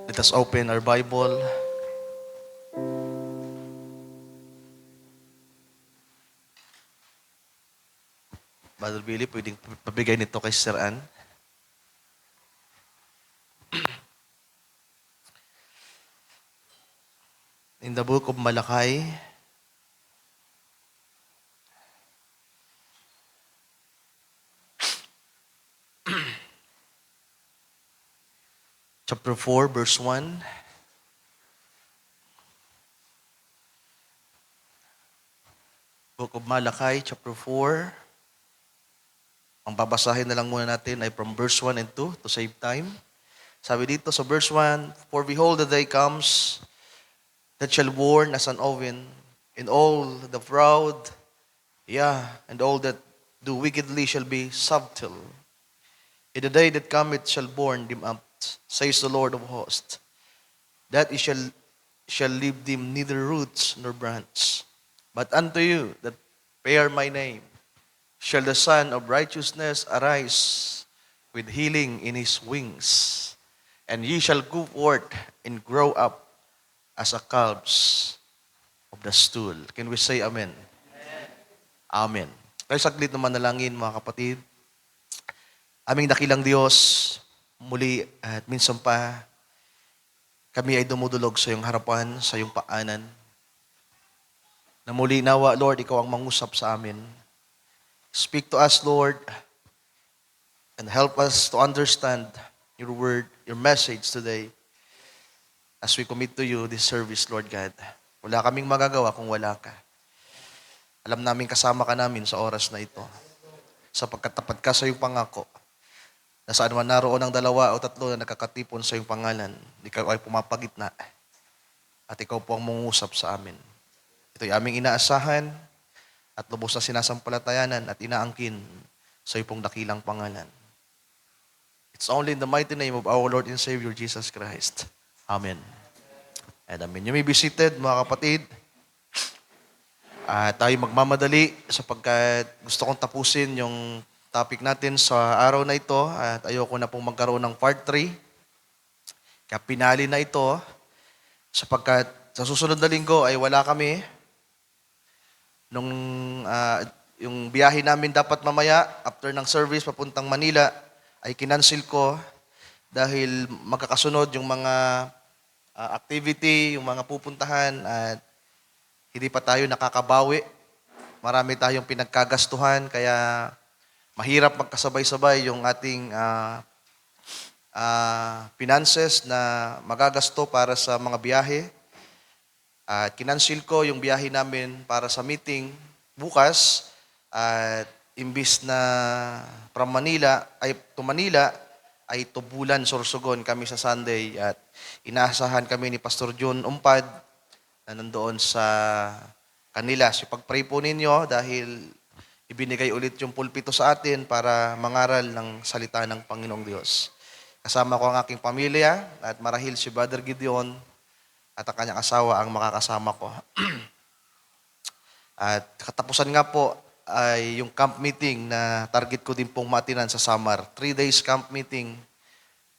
Let us open our Bible. Brother Billy, pwedeng pabigay nito kay Sir Ann. In the book of Malakay, chapter 4, verse 1. Book of Malakay, chapter 4. Ang babasahin na lang muna natin ay from verse 1 and 2 to save time. Sabi dito sa verse 1, For behold, the day comes that shall burn as an oven, and all the proud, and all that do wickedly shall be subtle. In the day that cometh shall burn them up, says the Lord of hosts, that it shall leave them neither roots nor branch. But unto you that bear my name shall the Son of Righteousness arise with healing in his wings, and ye shall go forth and grow up as a calves of the stool. Can we say amen? Amen. Kaya saglit na manalangin mga kapatid. Aming dakilang Diyos, muli at minsan pa, kami ay dumudulog sa iyong harapan, sa iyong paanan. Na muli nawa, Lord, ikaw ang mangusap sa amin. Speak to us, Lord, and help us to understand your word, your message today as we commit to you this service, Lord God. Wala kaming magagawa kung wala ka. Alam namin kasama ka namin sa oras na ito. Sapagkat tapat ka sa iyong pangako, na saan man naroon ang dalawa o tatlo na nakakatipon sa iyong pangalan, ikaw ay pumapagitna at ikaw po ang mangusap sa amin. Ito'y aming inaasahan at lubos na sinasampalatayanan at inaangkin sa iyong pong dakilang pangalan. It's only in the mighty name of our Lord and Savior Jesus Christ. Amen. And amen. You may be seated, mga kapatid. Tayo magmamadali sapagkat gusto kong tapusin yung topic natin sa araw na ito at ayoko na pong magkaroon ng part 3. Kaya pinali na ito sapagkat sa susunod na linggo ay wala kami. Yung biyahe namin dapat mamaya after ng service papuntang Manila ay kinansil ko dahil magkakasunod yung mga activity, yung mga pupuntahan at hindi pa tayo nakakabawi. Marami tayong pinagkagastuhan kaya mahirap magkasabay-sabay yung ating finances na magagasto para sa mga biyahe. Kinansil ko yung biyahe namin para sa meeting bukas at imbis na from Manila ay Tubulan, Sorsogon kami sa Sunday at inaasahan kami ni Pastor John Umpad na nandoon sa kanila. So pag-pray po ninyo dahil ibinigay ulit yung pulpito sa atin para mangaral ng salita ng Panginoong Diyos. Kasama ko ang aking pamilya at marahil si Brother Gideon at ang kanyang asawa ang makakasama ko. At katapusan nga po ay yung camp meeting na target ko din pong matinan sa Samar. 3 days camp meeting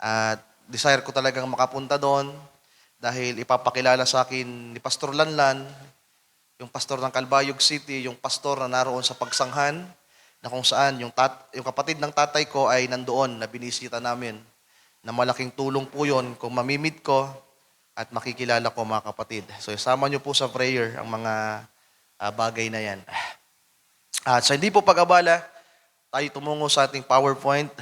at desire ko talagang makapunta doon dahil ipapakilala sa akin ni Pastor Lanlan, yung pastor ng Calbayog City, yung pastor na naroon sa Pagsanghan, na kung saan yung kapatid ng tatay ko ay nandoon na binisita namin. Na malaking tulong po yun kung mamimit ko at makikilala ko mga kapatid. So isama nyo po sa prayer ang mga bagay na yan. At sa hindi po pag-abala, tayo tumungo sa ating PowerPoint.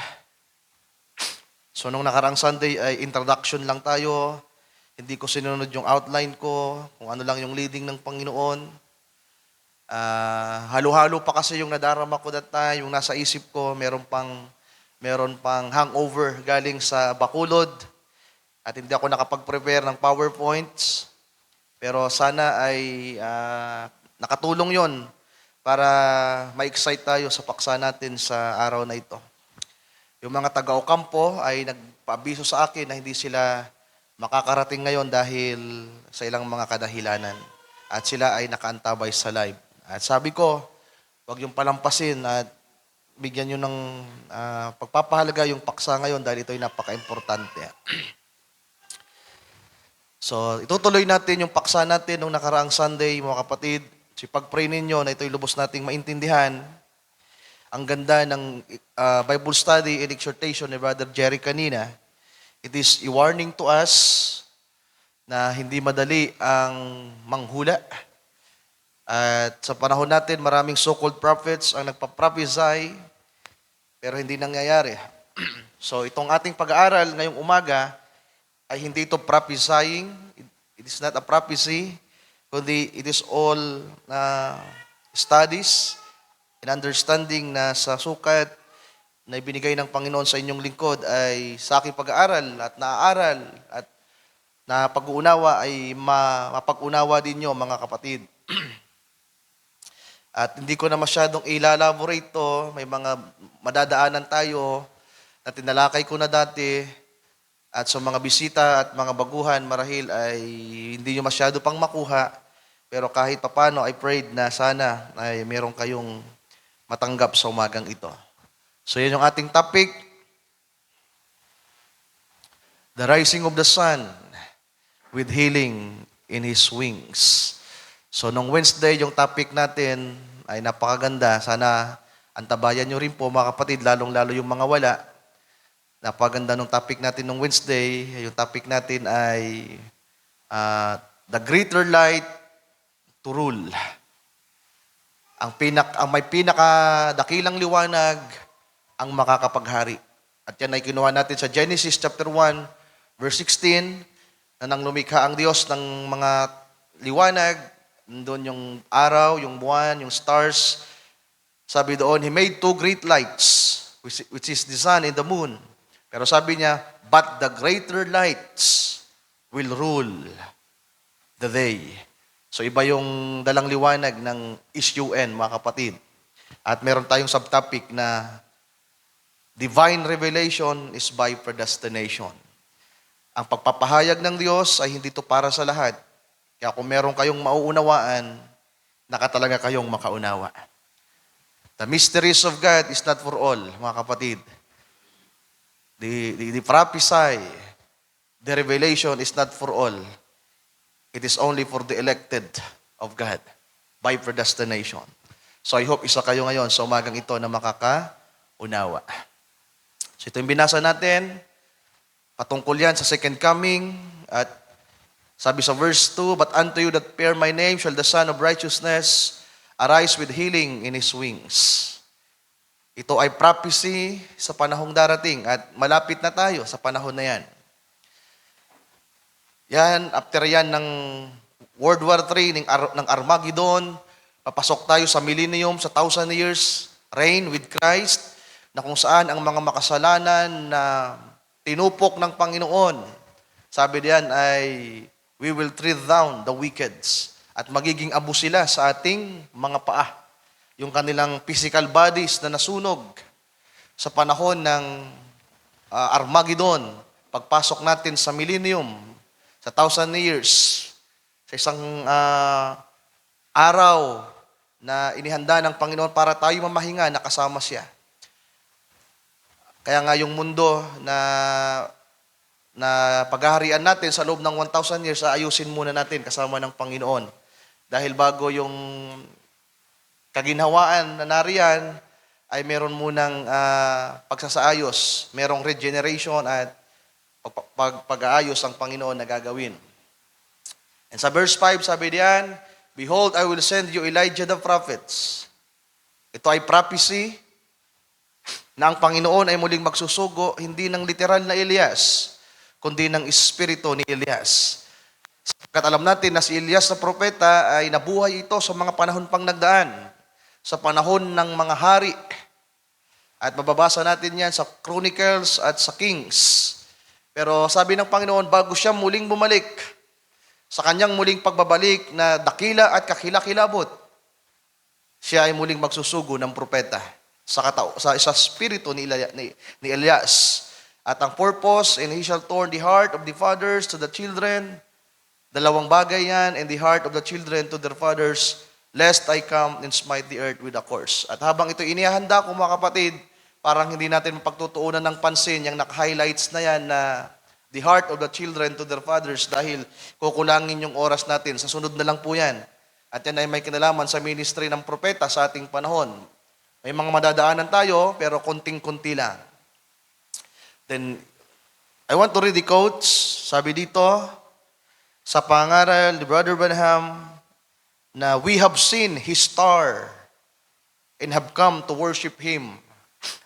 So nung nakarang Sunday ay introduction lang tayo. Hindi ko sinunod yung outline ko, kung ano lang yung leading ng Panginoon. Halo-halo pa kasi yung nadarama ko that time, yung nasa isip ko, meron pang hangover galing sa Bacolod. At hindi ako nakapag-prepare ng PowerPoints. Pero sana ay nakatulong yon para ma-excite tayo sa paksa natin sa araw na ito. Yung mga taga-Ocampo ay nagpaabiso sa akin na hindi sila makakarating ngayon dahil sa ilang mga kadahilanan. At sila ay nakaantabay sa live. At sabi ko, huwag yung palampasin at bigyan nyo ng pagpapahalaga yung paksa ngayon dahil ito ay napaka-importante. So, itutuloy natin yung paksa natin nung nakaraang Sunday, mga kapatid. So, pag-pray ninyo na ito'y lubos nating maintindihan. Ang ganda ng Bible study and exhortation ni Brother Jerry kanina. It is a warning to us na hindi madali ang manghula. At sa panahon natin, maraming so-called prophets ang nagpa-prophesy, pero hindi nangyayari. So, itong ating pag-aaral ngayong umaga ay hindi ito prophesying. It is not a prophecy, kundi it is all studies and understanding na sa sukat na ibinigay ng Panginoon sa inyong lingkod ay sa aking pag-aaral at naaaral at na pag-uunawa ay mapag-unawa din nyo, mga kapatid. At hindi ko na masyadong ilalaborate to. May mga madadaanan tayo na tinalakay ko na dati. At sa mga bisita at mga baguhan, marahil ay hindi nyo masyado pang makuha. Pero kahit papano, I prayed na sana ay meron kayong matanggap sa umagang ito. So yan yung ating topic. The rising of the sun with healing in His wings. So, nung Wednesday, yung topic natin ay napakaganda. Sana antabayan nyo rin po, mga kapatid, lalong-lalo yung mga wala. Napakaganda nung topic natin nung Wednesday. Yung topic natin ay the greater light to rule. Ang may pinakadakilang liwanag ang makakapaghari. At yan ay kinuha natin sa Genesis chapter 1, verse 16, na nang lumikha ang Diyos ng mga liwanag, doon yung araw, yung buwan, yung stars. Sabi doon, He made two great lights, which is the sun and the moon. Pero sabi niya, but the greater lights will rule the day. So iba yung dalang liwanag ng SUN, mga kapatid. At meron tayong subtopic na divine revelation is by predestination. Ang pagpapahayag ng Diyos ay hindi ito para sa lahat. Kaya kung meron kayong mauunawaan, nakatalaga kayong makaunawa. The mysteries of God is not for all, mga kapatid. The prophesy, the revelation is not for all. It is only for the elected of God by predestination. So I hope isa kayo ngayon sa umagang ito na makakaunawa. So ito yung binasa natin. Patungkol yan sa second coming. At sabi sa verse 2, but unto you that bear my name shall the Son of Righteousness arise with healing in His wings. Ito ay prophecy sa panahong darating at malapit na tayo sa panahon na yan. Yan, after yan ng World War III, ng Armageddon, papasok tayo sa millennium, sa 1,000 years reign with Christ, na kung saan ang mga makasalanan na tinupok ng Panginoon, sabi diyan ay, we will tread down the wickeds at magiging abo sila sa ating mga paa. Yung kanilang physical bodies na nasunog sa panahon ng Armageddon, pagpasok natin sa millennium, sa 1,000 years, sa isang araw na inihanda ng Panginoon para tayo mamahinga, nakasama siya. Kaya nga yung mundo na paghaharian natin sa loob ng 1,000 years, ayusin muna natin kasama ng Panginoon. Dahil bago yung kaginhawaan na nariyan, ay meron munang pagsasaayos, merong regeneration at pag-aayos ang Panginoon na gagawin. And sa verse 5, sabi diyan, behold, I will send you Elijah the prophets. Ito ay prophecy na ang Panginoon ay muling magsusugo, hindi ng literal na Elias, kundi ng espiritu ni Elias. Sapagkat alam natin na si Elias na propeta ay nabuhay ito sa mga panahon pang nagdaan, sa panahon ng mga hari. At mababasa natin yan sa Chronicles at sa Kings. Pero sabi ng Panginoon, bago siya muling bumalik, sa kanyang muling pagbabalik na dakila at kakilakilabot, siya ay muling magsusugo ng propeta sa spirito ni Elias. At ang purpose, and he shall turn the heart of the fathers to the children. Dalawang bagay yan, and the heart of the children to their fathers, lest I come and smite the earth with a curse. At habang ito inihahanda ko, mga kapatid, parang hindi natin mapagtutuunan ng pansin yung naka-highlights na yan na the heart of the children to their fathers dahil kukulangin yung oras natin. Sa sunod na lang po yan. At yan ay may kinalaman sa ministry ng propeta sa ating panahon. May mga madadaanan tayo, pero konting-kunti lang. Then, I want to read the quotes. Sabi dito, sa pangaral ni Brother Branham, na we have seen His star and have come to worship Him.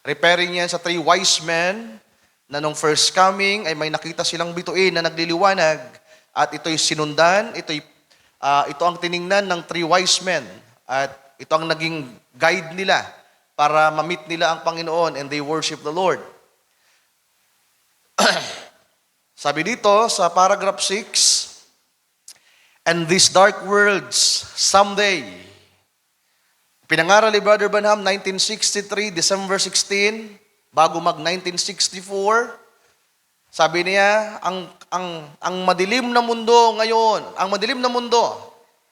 Referring yan sa 3 wise men na nung first coming ay may nakita silang bituin na nagliliwanag at ito'y sinundan, ito ang tiningnan ng 3 wise men at ito ang naging guide nila para ma-meet nila ang Panginoon and they worship the Lord. Sabi dito sa paragraph 6, and these dark worlds someday, pinangaral ni Brother Branham 1963, December 16, bago mag-1964, sabi niya, ang madilim na mundo ngayon, ang madilim na mundo,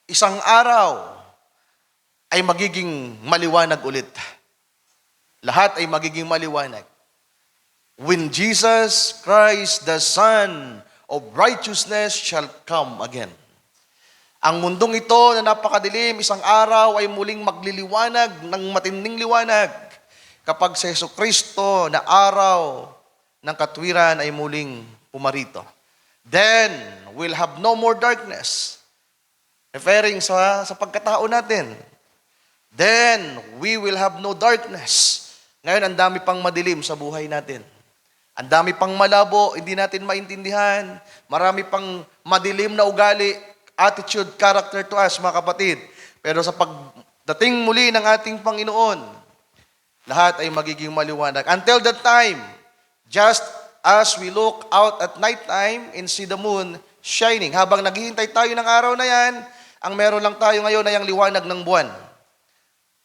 isang araw ay magiging maliwanag ulit. Lahat ay magiging maliwanag. When Jesus Christ, the Son of Righteousness, shall come again. Ang mundong ito na napakadilim, isang araw ay muling magliliwanag ng matinding liwanag kapag si Jesucristo na araw ng katwiran ay muling pumarito. Then, we'll have no more darkness. Referring sa pagkatao natin. Then, we will have no darkness. Ngayon, ang dami pang madilim sa buhay natin. Ang dami pang malabo, hindi natin maintindihan. Marami pang madilim na ugali, attitude, character to us, mga kapatid. Pero sa pagdating muli ng ating Panginoon, lahat ay magiging maliwanag. Until that time, just as we look out at night time and see the moon shining. Habang naghihintay tayo ng araw na yan, ang meron lang tayo ngayon ay ang liwanag ng buwan.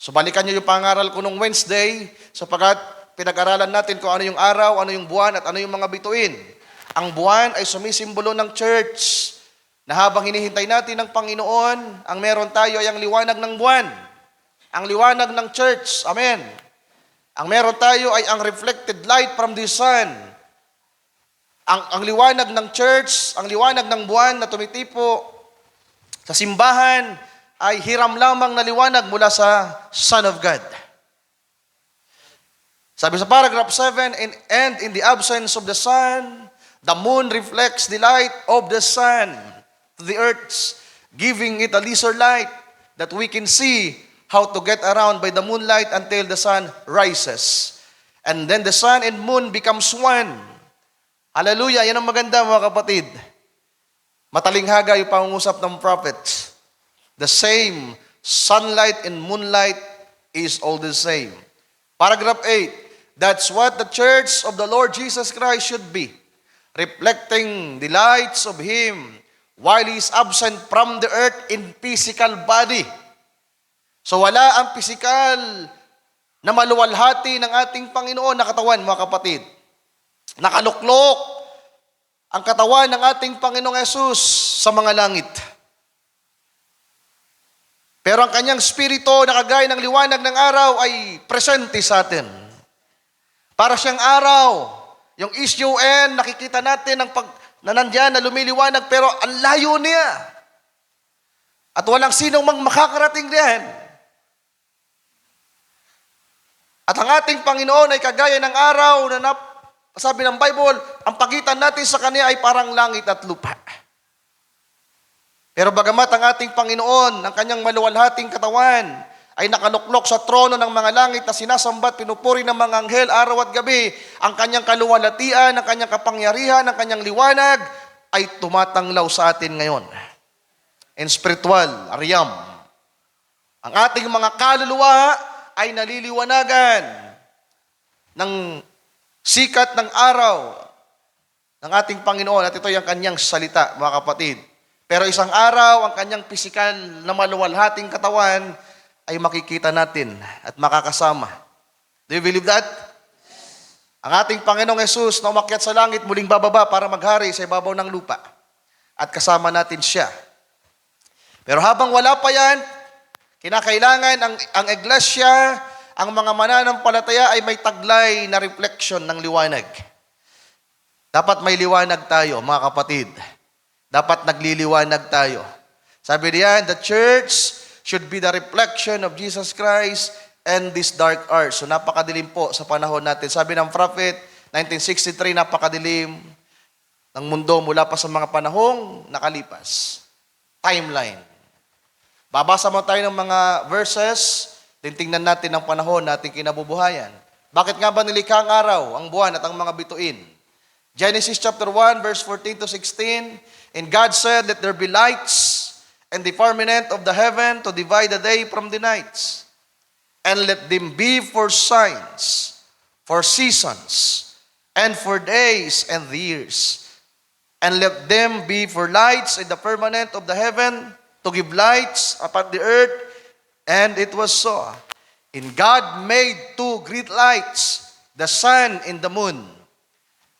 So balikan nyo yung pangaral ko nung Wednesday, sapagkat pinag-aralan natin kung ano yung araw, ano yung buwan, at ano yung mga bituin. Ang buwan ay sumisimbolo ng church na habang hinihintay natin ng Panginoon, ang meron tayo ay ang liwanag ng buwan. Ang liwanag ng church. Amen. Ang meron tayo ay ang reflected light from the sun. Ang liwanag ng church, ang liwanag ng buwan na tumitipo sa simbahan ay hiram lamang na liwanag mula sa Son of God. Sabi sa paragraph 7, and in the absence of the sun, the moon reflects the light of the sun to the earth, giving it a lesser light that we can see how to get around by the moonlight until the sun rises. And then the sun and moon becomes one. Hallelujah! Yan ang maganda, mga kapatid. Matalinghaga yung pangungusap ng prophets. The same sunlight and moonlight is all the same. Paragraph 8, that's what the church of the Lord Jesus Christ should be, reflecting the lights of Him while He is absent from the earth in physical body. So wala ang physical na maluwalhati ng ating Panginoon na katawan, mga kapatid. Nakaluklok ang katawan ng ating Panginoong Yesus sa mga langit. Pero ang kanyang spirito na kagaya ng liwanag ng araw ay presente sa atin. Para siyang araw. Yung SUN, nakikita natin na nandyan, na lumiliwanag, pero ang layo niya. At walang sinong makakarating diyan. At ang ating Panginoon ay kagaya ng araw na sabi ng Bible, ang pagitan natin sa Kanya ay parang langit at lupa. Pero bagamat ang ating Panginoon, ang kanyang maluwalhating katawan, ay nakaluklok sa trono ng mga langit na sinasambat, pinupuri ng mga anghel araw at gabi, ang kanyang kaluwalhatian, ang kanyang kapangyarihan, ang kanyang liwanag, ay tumatanglaw sa atin ngayon. In spiritual realm. Ang ating mga kaluluwa ay naliliwanagan ng sikat ng araw ng ating Panginoon, at ito ay ang kanyang salita, mga kapatid. Pero isang araw, ang kanyang pisikal na maluwalhating katawan ay makikita natin at makakasama. Do you believe that? Ang ating Panginoong Yesus na umakyat sa langit, muling bababa para maghari sa ibabaw ng lupa. At kasama natin siya. Pero habang wala pa yan, kinakailangan ang iglesia, ang mga mananampalataya ay may taglay na reflection ng liwanag. Dapat may liwanag tayo, mga kapatid. Dapat nagliliwanag tayo. Sabi diyan, the church should be the reflection of Jesus Christ and this dark art. So napakadilim po sa panahon natin. Sabi ng prophet, 1963, napakadilim ng mundo mula pa sa mga panahong nakalipas. Timeline. Babasa mo tayo ng mga verses, tingnan natin ang panahon nating kinabubuhayan. Bakit nga ba nilikha ang araw, ang buwan at ang mga bituin? Genesis chapter 1, verse 14 to 16, and God said, let there be lights and the firmament of the heaven to divide the day from the nights, and let them be for signs, for seasons, and for days and years, and let them be for lights in the firmament of the heaven to give lights upon the earth, and it was so. And God made two great lights, the sun and the moon,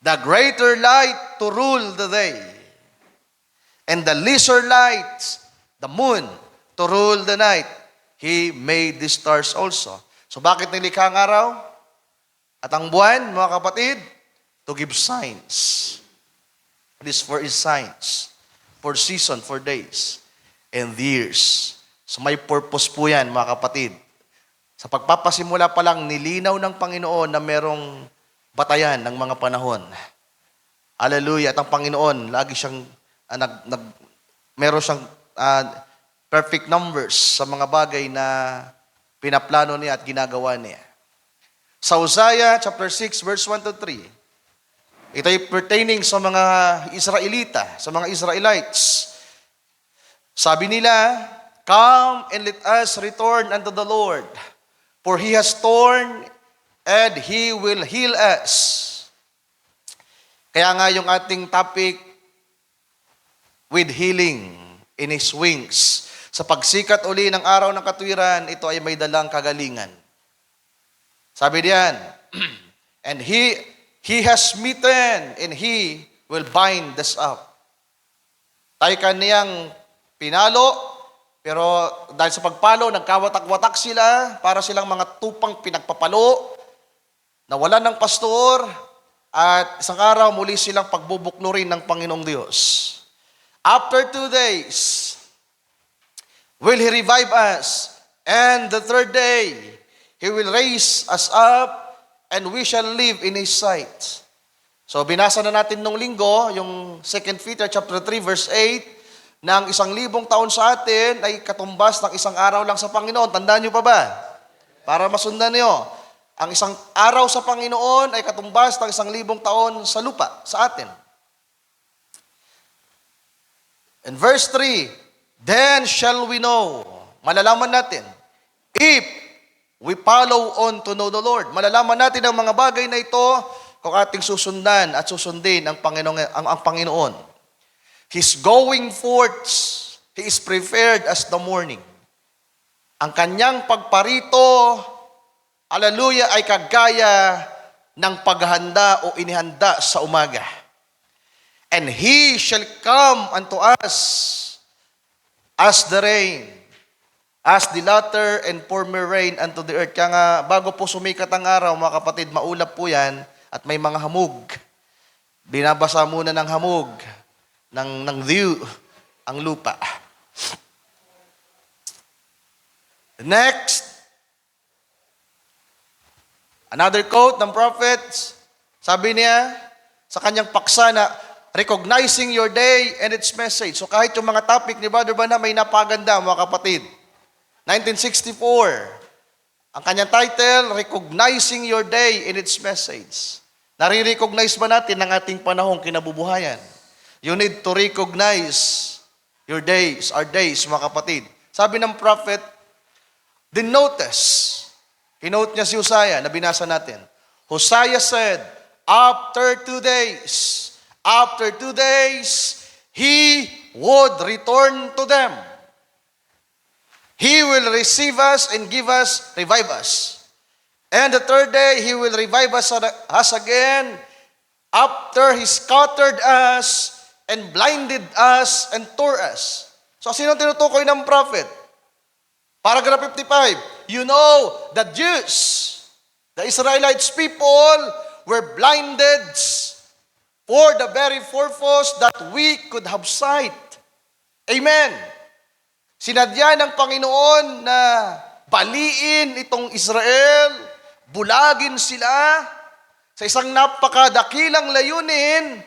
the greater light to rule the day, and the lesser light, the moon, to rule the night. He made the stars also. So bakit nilikha ang araw? At ang buwan, mga kapatid? To give signs. This for his signs, for season, for days, and years. So may purpose po yan, mga kapatid. Sa pagpapasimula pa lang, nilinaw ng Panginoon na merong batayan ng mga panahon. Hallelujah. At ang Panginoon, lagi siyang, meron siyang perfect numbers sa mga bagay na pinaplano niya at ginagawa niya. Sa Hosea chapter 6, verse 1 to 3, ito ay pertaining sa mga Israelita, sa mga Israelites. Sabi nila, come and let us return unto the Lord, for He has torn and He will heal us. Kaya nga yung ating topic, with healing in His wings. Sa pagsikat uli ng araw ng katwiran, ito ay may dalang kagalingan. Sabi diyan, and He has smitten and He will bind us up. Tayo kaniyang pinalo, pero dahil sa pagpalo, nagkawatak-watak sila, para silang mga tupang pinagpapalo, nawalan ng pastor, at isang araw muli silang pagbubuklo rin ng Panginoong Diyos. After 2 days, will He revive us, and the third day, He will raise us up, and we shall live in His sight. So binasa na natin nung linggo, yung 2 Peter chapter 3, verse 8, na ang 1,000 taon sa atin ay katumbas ng isang araw lang sa Panginoon. Tandaan nyo pa ba? Para masundan nyo. Ang isang araw sa Panginoon ay katumbas ng 1,000 taon sa lupa, sa atin. In verse 3, then shall we know, malalaman natin, if we follow on to know the Lord. Malalaman natin ang mga bagay na ito kung ating susundan at susundin ang Panginoon. His going forth, He is prepared as the morning. Ang kanyang pagparito, hallelujah, ay kagaya ng paghahanda o inihanda sa umaga. And He shall come unto us as the rain, as the latter and former rain unto the earth. Kaya nga, bago po sumikat ang araw, mga kapatid, maulap po yan at may mga hamog. Binabasa muna ng hamog, ng dew, ang lupa. Next, another quote ng prophets, sabi niya sa kanyang paksa na, recognizing your day and its message. So kahit yung mga topic ni Brother Bana may napaganda, mga kapatid. 1964, ang kanyang title, Recognizing Your Day and Its Message. Nare-recognize ba natin ang ating panahong kinabubuhayan? You need to recognize your days, our days, mga kapatid. Sabi ng prophet, then notice, kinote niya si Hosea na binasa natin. Hosea said, after 2 days, He would return to them. He will receive us and revive us. And the third day, He will revive us again after He scattered us and blinded us and tore us. So, sino tinutukoy ng prophet? Paragraph 55, you know, the Jews, the Israelites people were blinded for the very purpose that we could have sight. Amen. Sinadya ng Panginoon na baliin itong Israel, bulagin sila sa isang napakadakilang layunin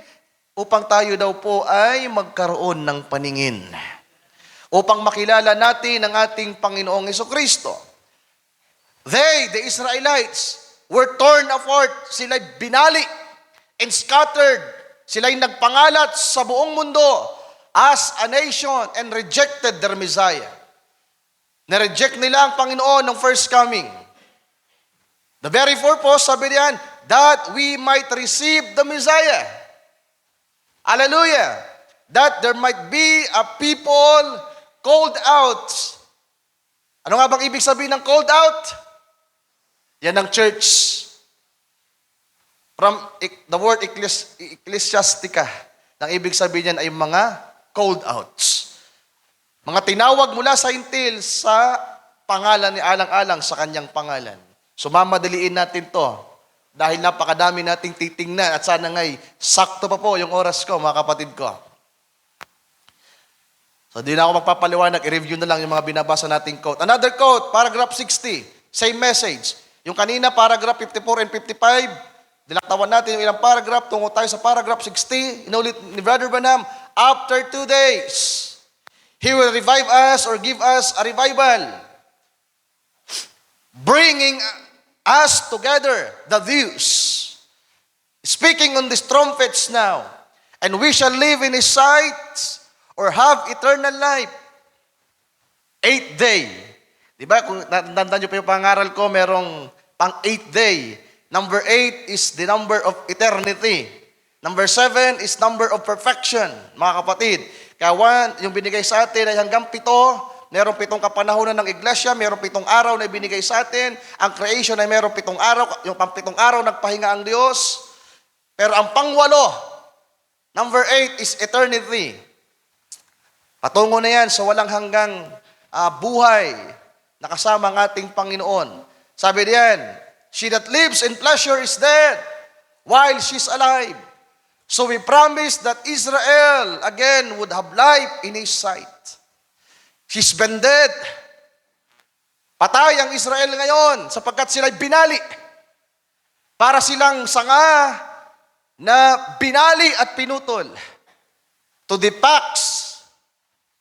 upang tayo daw po ay magkaroon ng paningin. Upang makilala natin ang ating Panginoong Hesukristo. They, the Israelites, were torn apart. Sila'y binali and scattered. Sila'y nagpangalat sa buong mundo as a nation and rejected their Messiah. Na-reject nila ang Panginoon ng first coming. The very purpose, sabi diyan, that we might receive the Messiah. Hallelujah. That there might be a people called out. Ano nga bang ibig sabihin ng called out? Yan ang church. From the word ecclesiastica, ang ibig sabihin niyan ay mga called outs. Mga tinawag mula sa hintil sa pangalan ni alang-alang sa kanyang pangalan. So mamadaliin natin to dahil napakadami nating titingnan at sana nga'y sakto pa po yung oras ko, mga kapatid ko. So di na ako magpapaliwanag, i-review na lang yung mga binabasa nating quote. Another quote, paragraph 60, same message. Yung kanina, paragraph 54 and 55, dilaktawan natin yung ilang paragraph, tungo tayo sa paragraph 60, inulit ni Brother Branham, after 2 days, He will revive us or give us a revival, bringing us together, the views, speaking on these trumpets now, and we shall live in His sight or have eternal life. 8th day. Diba? Kung natandaan nyo pa yung pangaral ko, merong pang 8th day. Number 8 is the number of eternity. Number 7 is number of perfection, mga kapatid. Kaya yung binigay sa atin ay hanggang 7, merong 7 kapanahonan ng iglesia, merong 7 araw na ibinigay sa atin. Ang creation ay merong 7 araw, yung pang 7 araw nagpahinga ang Diyos. Pero ang pang-8, number 8 is eternity. Patungo na yan sa walang hanggang buhay na kasama ang ating Panginoon. Sabi diyan, she that lives in pleasure is dead while she's alive. So we promise that Israel again would have life in His sight. She's been dead. Patay ang Israel ngayon sapagkat sila'y binali. Para silang sanga na binali at pinutol to the Pax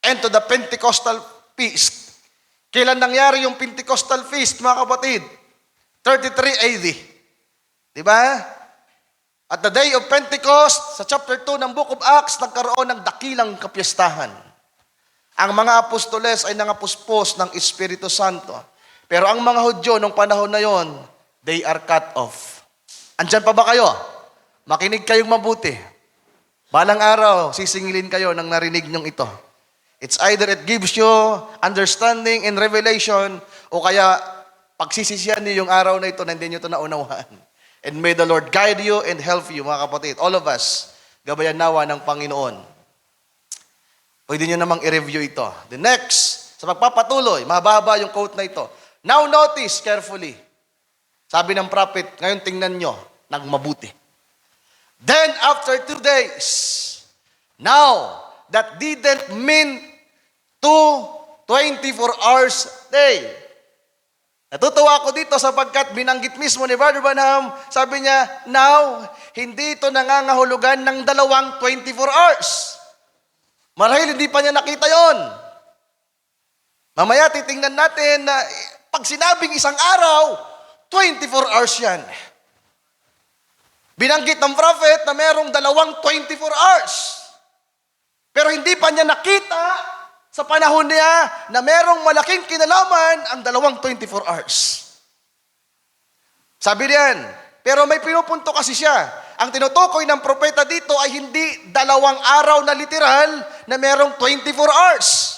and to the Pentecostal feast. Kailan nangyari yung Pentecostal feast, mga kapatid? 33 AD. Diba? At the day of Pentecost, sa chapter 2 ng Book of Acts, nagkaroon ng dakilang kapiyastahan. Ang mga apostoles ay nangapuspos ng Espiritu Santo. Pero ang mga Hudyo nung panahon na yon, they are cut off. Andyan pa ba kayo? Makinig kayong mabuti. Balang araw, sisingilin kayo ng narinig nyong ito. It's either it gives you understanding and revelation, o kaya pagsisisihan niyo yung araw na ito na hindi nyo ito naunawaan. And may the Lord guide you and help you, mga kapatid. All of us, gabayan nawa ng Panginoon. Pwede nyo namang i-review ito. The next, sa pagpapatuloy, mahaba yung quote na ito. Now notice carefully. Sabi ng prophet, ngayon tingnan nyo, nagmabuti. Then after 2 days, now, that didn't mean 24 hours day. Natutuwa ako dito sapagkat binanggit mismo ni Brother Branham, sabi niya, now, hindi ito nangangahulugan ng 24 hours. Marahil hindi pa niya nakita yon. Mamaya titingnan natin na pag sinabing isang araw, 24 hours yan. Binanggit ng prophet na merong 24 hours. Pero hindi pa niya nakita sa panahon niya na merong malaking kinalaman ang 24 hours. Sabi diyan, pero may pinupunto kasi siya. Ang tinutukoy ng propeta dito ay hindi 2 araw na literal na merong 24 hours.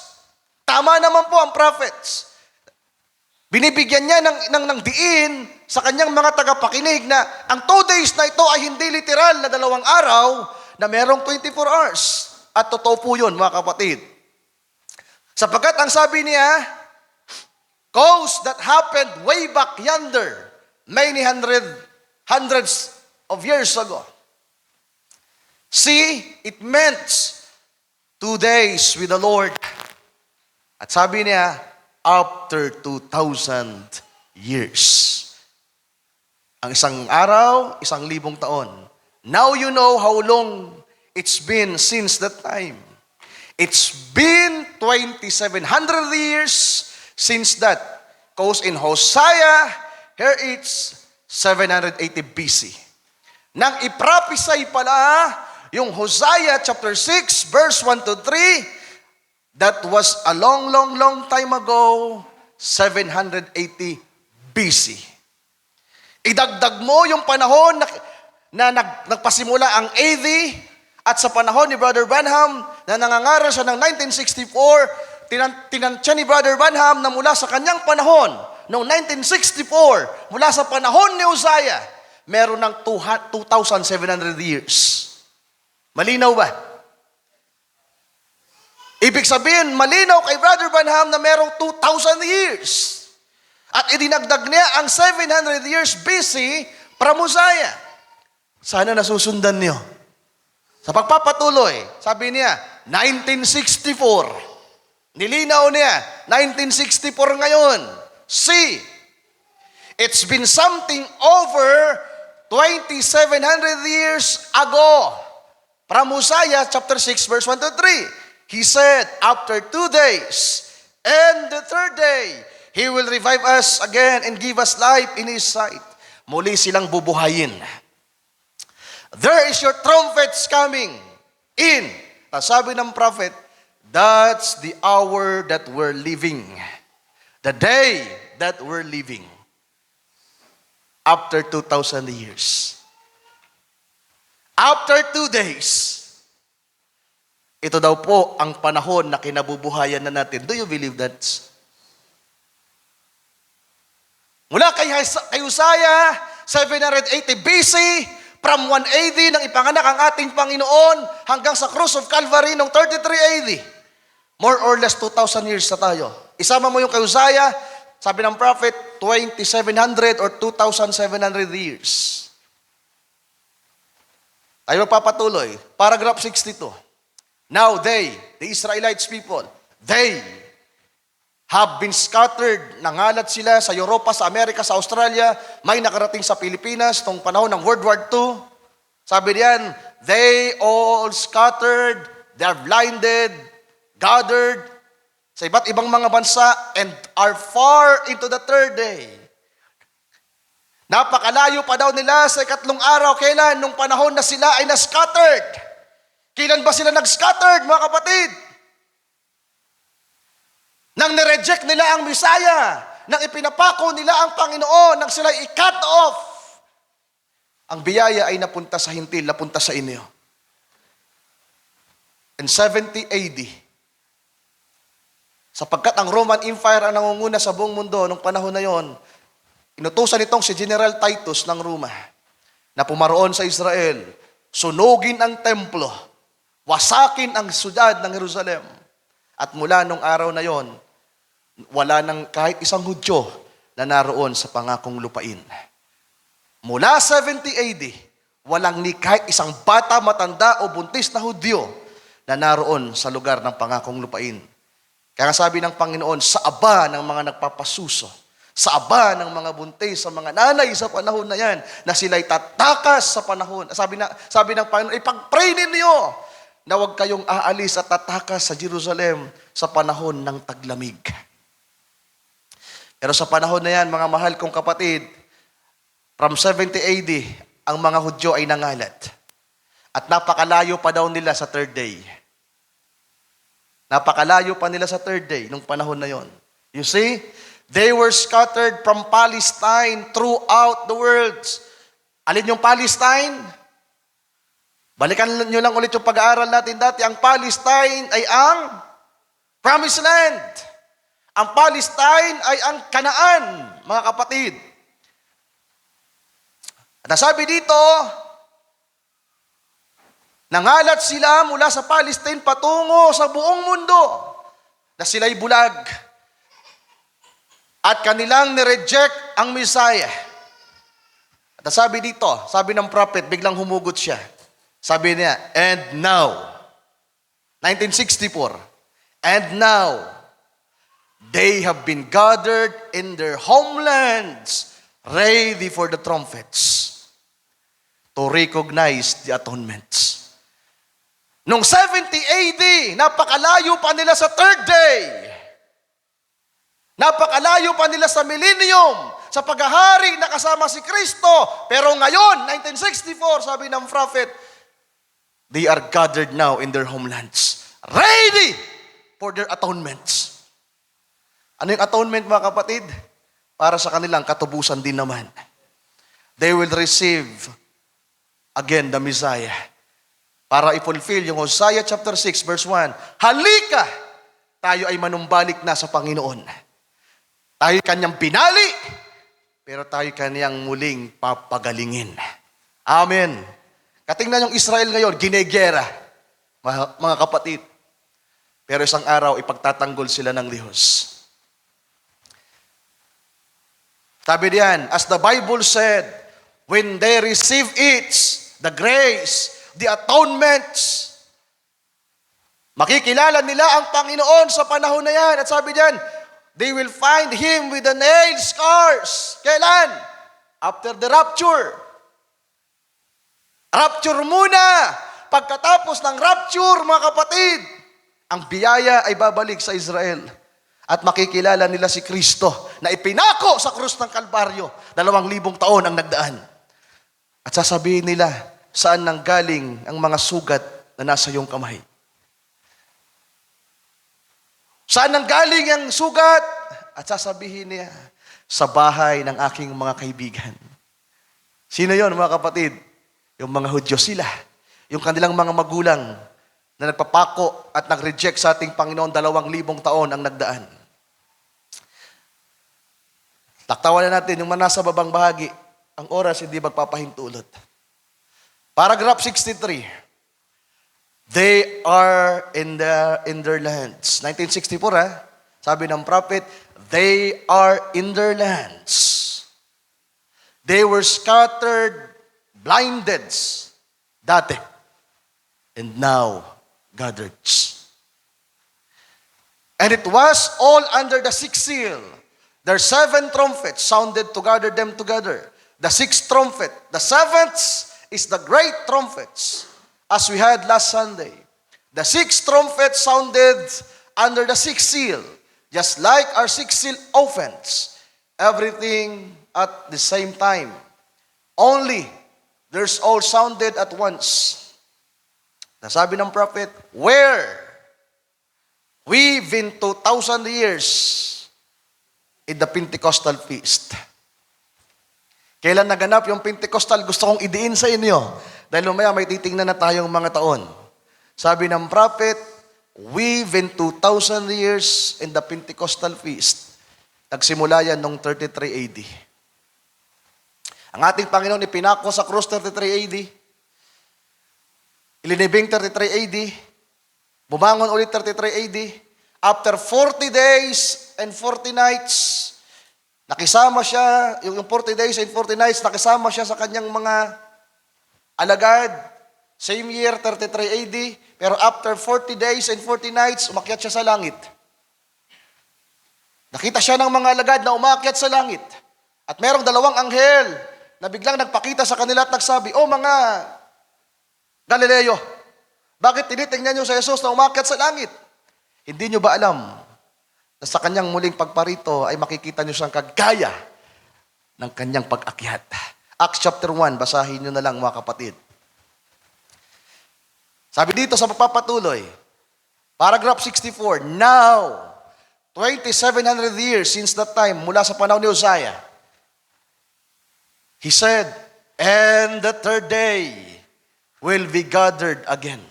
Tama naman po ang prophets. Binibigyan niya ng diin sa kanyang mga tagapakinig na ang 2 days na ito ay hindi literal na 2 araw na merong 24 hours. At totoo po yun, mga kapatid. Sapagkat ang sabi niya, cause that happened way back yonder, many hundreds of years ago. See, it meant 2 days with the Lord. At sabi niya, after 2,000 years. Ang isang araw, 1,000 taon. Now you know how long it's been since that time. It's been 2,700 years since that. Because in Hosea, here it's 780 BC. Nang iprophesy pala yung Hosea chapter 6 verse 1 to 3, that was a long, long, long time ago, 780 BC. Idagdag mo yung panahon na nagpasimula ang AD, at sa panahon ni Brother Branham na nangangaral siya ng 1964, tinansya ni Brother Branham na mula sa kanyang panahon, noong 1964, mula sa panahon ni Hosea, meron ng 2,700 years. Malinaw ba? Ibig sabihin, malinaw kay Brother Branham na merong 2,000 years. At idinagdag niya ang 700 years BC from Hosea. Sana nasusundan niyo. Sa pagpapatuloy, sabi niya, 1964. Nilinaw niya, 1964 ngayon. See, it's been something over 2,700 years ago. From Hosea chapter 6 verse 1 to 3. He said, after 2 days, and the third day, He will revive us again and give us life in His sight. Muli silang bubuhayin. There is your trumpets coming in. Sabi ng prophet, that's the hour that we're living. The day that we're living. After 2,000 years. After 2 days. Ito daw po ang panahon na kinabubuhayan na natin. Do you believe that? Mula kay Hosea, 780 BC, from 1 AD nang ipanganak ang ating Panginoon hanggang sa Cross of Calvary noong 33 AD. More or less 2,000 years na tayo. Isama mo yung kay Hosea, sabi ng prophet, 2,700 or 2,700 years. Tayo magpapatuloy. Paragraph 62. Now they, the Israelites people, they have been scattered. Nangalat sila sa Europa, sa Amerika, sa Australia. May nakarating sa Pilipinas noong panahon ng World War II. Sabi diyan, they all scattered, they are blinded, gathered sa iba't ibang mga bansa and are far into the third day. Napakalayo pa daw nila sa ikatlong araw. Kailan? Nung panahon na sila ay na-scattered. Kailan ba sila nag-scattered, mga kapatid? Nang nireject nila ang Messiah, nang ipinapako nila ang Panginoon, nang sila i-cut off, ang biyaya ay napunta sa hintil, napunta sa inyo. In 70 AD, sapagkat ang Roman Empire ang nangunguna sa buong mundo nung panahon na yon, inutusan itong si General Titus ng Roma na pumaroon sa Israel, sunugin ang templo, wasakin ang siyudad ng Jerusalem. At mula nung araw na yon, wala nang kahit isang Hudyo na naroon sa pangakong lupain. Mula 70 AD, walang ni kahit isang bata, matanda o buntis na Hudyo na naroon sa lugar ng pangakong lupain. Kaya sabi ng Panginoon, sa aba ng mga nagpapasuso, sa aba ng mga buntis, sa mga nanay sa panahon na yan, na sila'y tatakas sa panahon. Sabi ng Panginoon, ipag-pray ninyo na huwag kayong aalis at tatakas sa Jerusalem sa panahon ng taglamig. Pero sa panahon na yan, mga mahal kong kapatid, from 70 AD, ang mga Hudyo ay nangalat. At napakalayo pa daw nila sa third day. Napakalayo pa nila sa third day nung panahon na yon. You see, they were scattered from Palestine throughout the world. Alin yung Palestine? Balikan nyo lang ulit yung pag-aaral natin dati. Ang Palestine ay ang Promised Land. Ang Palestine ay ang Kanaan, mga kapatid. At nasabi dito, nangalat sila mula sa Palestine patungo sa buong mundo na sila'y bulag. At kanilang nireject ang Messiah. At nasabi dito, sabi ng prophet, biglang humugot siya. Sabi niya, and now, 1964, and now, they have been gathered in their homelands, ready for the trumpets to recognize the atonements. Noong 70 AD, napakalayo pa nila sa third day. Napakalayo pa nila sa millennium, sa paghahari na kasama si Kristo. Pero ngayon, 1964, sabi ng prophet, they are gathered now in their homelands, ready for their atonements. Ano yung atonement, mga kapatid? Para sa kanilang katubusan din naman. They will receive again the Messiah. Para i-fulfill yung Hosea chapter 6 verse 1. Halika, tayo ay manumbalik na sa Panginoon. Tayo kanyang pinali, pero tayo kanyang muling papagalingin. Amen. Katingnan yung Israel ngayon, ginegera, mga kapatid. Pero isang araw, ipagtatanggol sila ng Diyos. Sabi diyan, as the Bible said, when they receive it, the grace, the atonements, makikilala nila ang Panginoon sa panahon na yan. At sabi diyan, they will find Him with the nail scars. Kailan? After the rapture. Rapture muna. Pagkatapos ng rapture, mga kapatid, ang biyaya ay babalik sa Israel. At makikilala nila si Kristo na ipinako sa krus ng Kalbaryo. 2,000 taon ang nagdaan. At sasabihin nila, saan nanggaling ang mga sugat na nasa iyong kamay? Saan nanggaling ang sugat? At sasabihin niya, sa bahay ng aking mga kaibigan. Sino yon, mga kapatid? Yung mga Hudyo sila. Yung kanilang mga magulang na nagpapako at nag-reject sa ating Panginoon 2,000 taon ang nagdaan. Taktawan na natin yung manasa babang bahagi. Ang oras hindi magpapahintulot. Paragraph 63. They are in their lands. 1964, sabi ng prophet, they are in their lands. They were scattered, blinded dati, and now gathered. And it was all under the sixth seal. Their 7 trumpets sounded to gather them together. The 6th trumpet, the 7th is the great trumpets, as we had last Sunday. The 6th trumpet sounded under the 6th seal, just like our 6th seal opens everything at the same time. Only there's all sounded at once. Nasabi ng prophet, where we've been 2,000 years in the Pentecostal feast. Kailan naganap yung Pentecostal? Gusto kong idiin sa inyo. Dahil lumaya may titingnan na tayong mga taon. Sabi ng prophet, we've been 2,000 years in the Pentecostal feast. Nagsimula yan noong 33 AD. Ang ating Panginoon ipinako sa krus 33 AD. Ilinibing 33 AD. Bumangon ulit 33 AD. After 40 days and 40 nights, nakisama siya, yung 40 days and 40 nights, nakisama siya sa kanyang mga alagad. Same year, 33 AD. Pero after 40 days and 40 nights, umakyat siya sa langit. Nakita siya ng mga alagad na umakyat sa langit. At merong 2 anghel na biglang nagpakita sa kanila at nagsabi, "O mga Galileo, bakit tinitingnan niyo sa Jesus na umakyat sa langit? Hindi niyo ba alam na sa kanyang muling pagparito ay makikita niyo siyang kagaya ng kanyang pag-akyat?" Acts chapter 1, basahin niyo na lang, mga kapatid. Sabi dito sa papapatuloy, paragraph 64, now, 2,700 years since that time, mula sa panahon ni Hosea, he said, and the third day will be gathered again.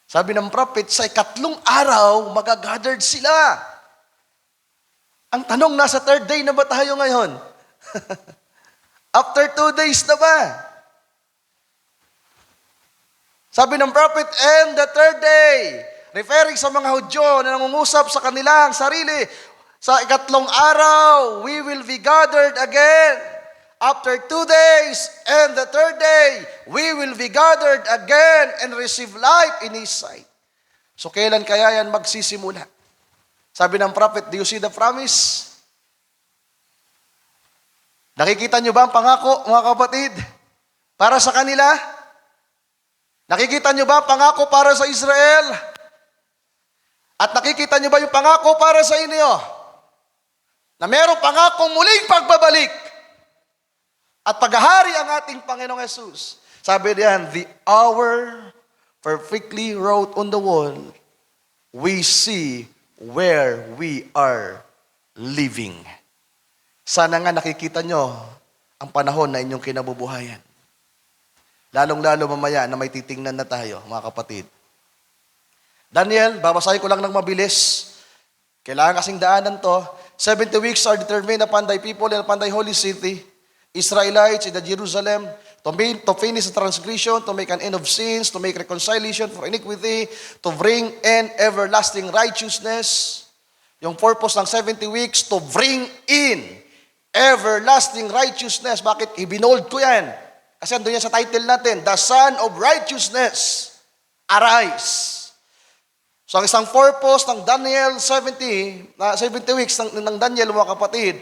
Sabi ng prophet, sa 3 araw, magagathered sila. Ang tanong, nasa third day na ba tayo ngayon? After 2 days na ba? Sabi ng prophet, and the third day, referring sa mga Hudyo na nangungusap sa kanilang sarili, sa 3 araw, we will be gathered again. After 2 days and the third day, we will be gathered again and receive life in His sight. So kailan kaya yan magsisimula? Sabi ng prophet, do you see the promise? Nakikita nyo ba ang pangako, mga kapatid? Para sa kanila? Nakikita nyo ba ang pangako para sa Israel? At nakikita nyo ba yung pangako para sa inyo? Na merong pangakong muling pagbabalik at paghahari ang ating Panginoong Yesus. Sabi diyan, the hour perfectly wrote on the wall, we see where we are living. Sana nga nakikita nyo ang panahon na inyong kinabubuhayan. Lalong-lalo mamaya na may titingnan na tayo, mga kapatid. Daniel, babasahin ko lang ng mabilis. Kailangan kasing daanan to. 70 weeks are determined upon thy people and upon thy holy city, Israelites in the Jerusalem, to finish the transgression, to make an end of sins, to make reconciliation for iniquity, to bring in everlasting righteousness. Yung purpose ng 70 weeks, to bring in everlasting righteousness. Bakit? Ibinold ko yan. Kasi andun yan sa title natin, The Son of Righteousness, Arise. So ang isang purpose ng Daniel 70 weeks ng Daniel, mga kapatid,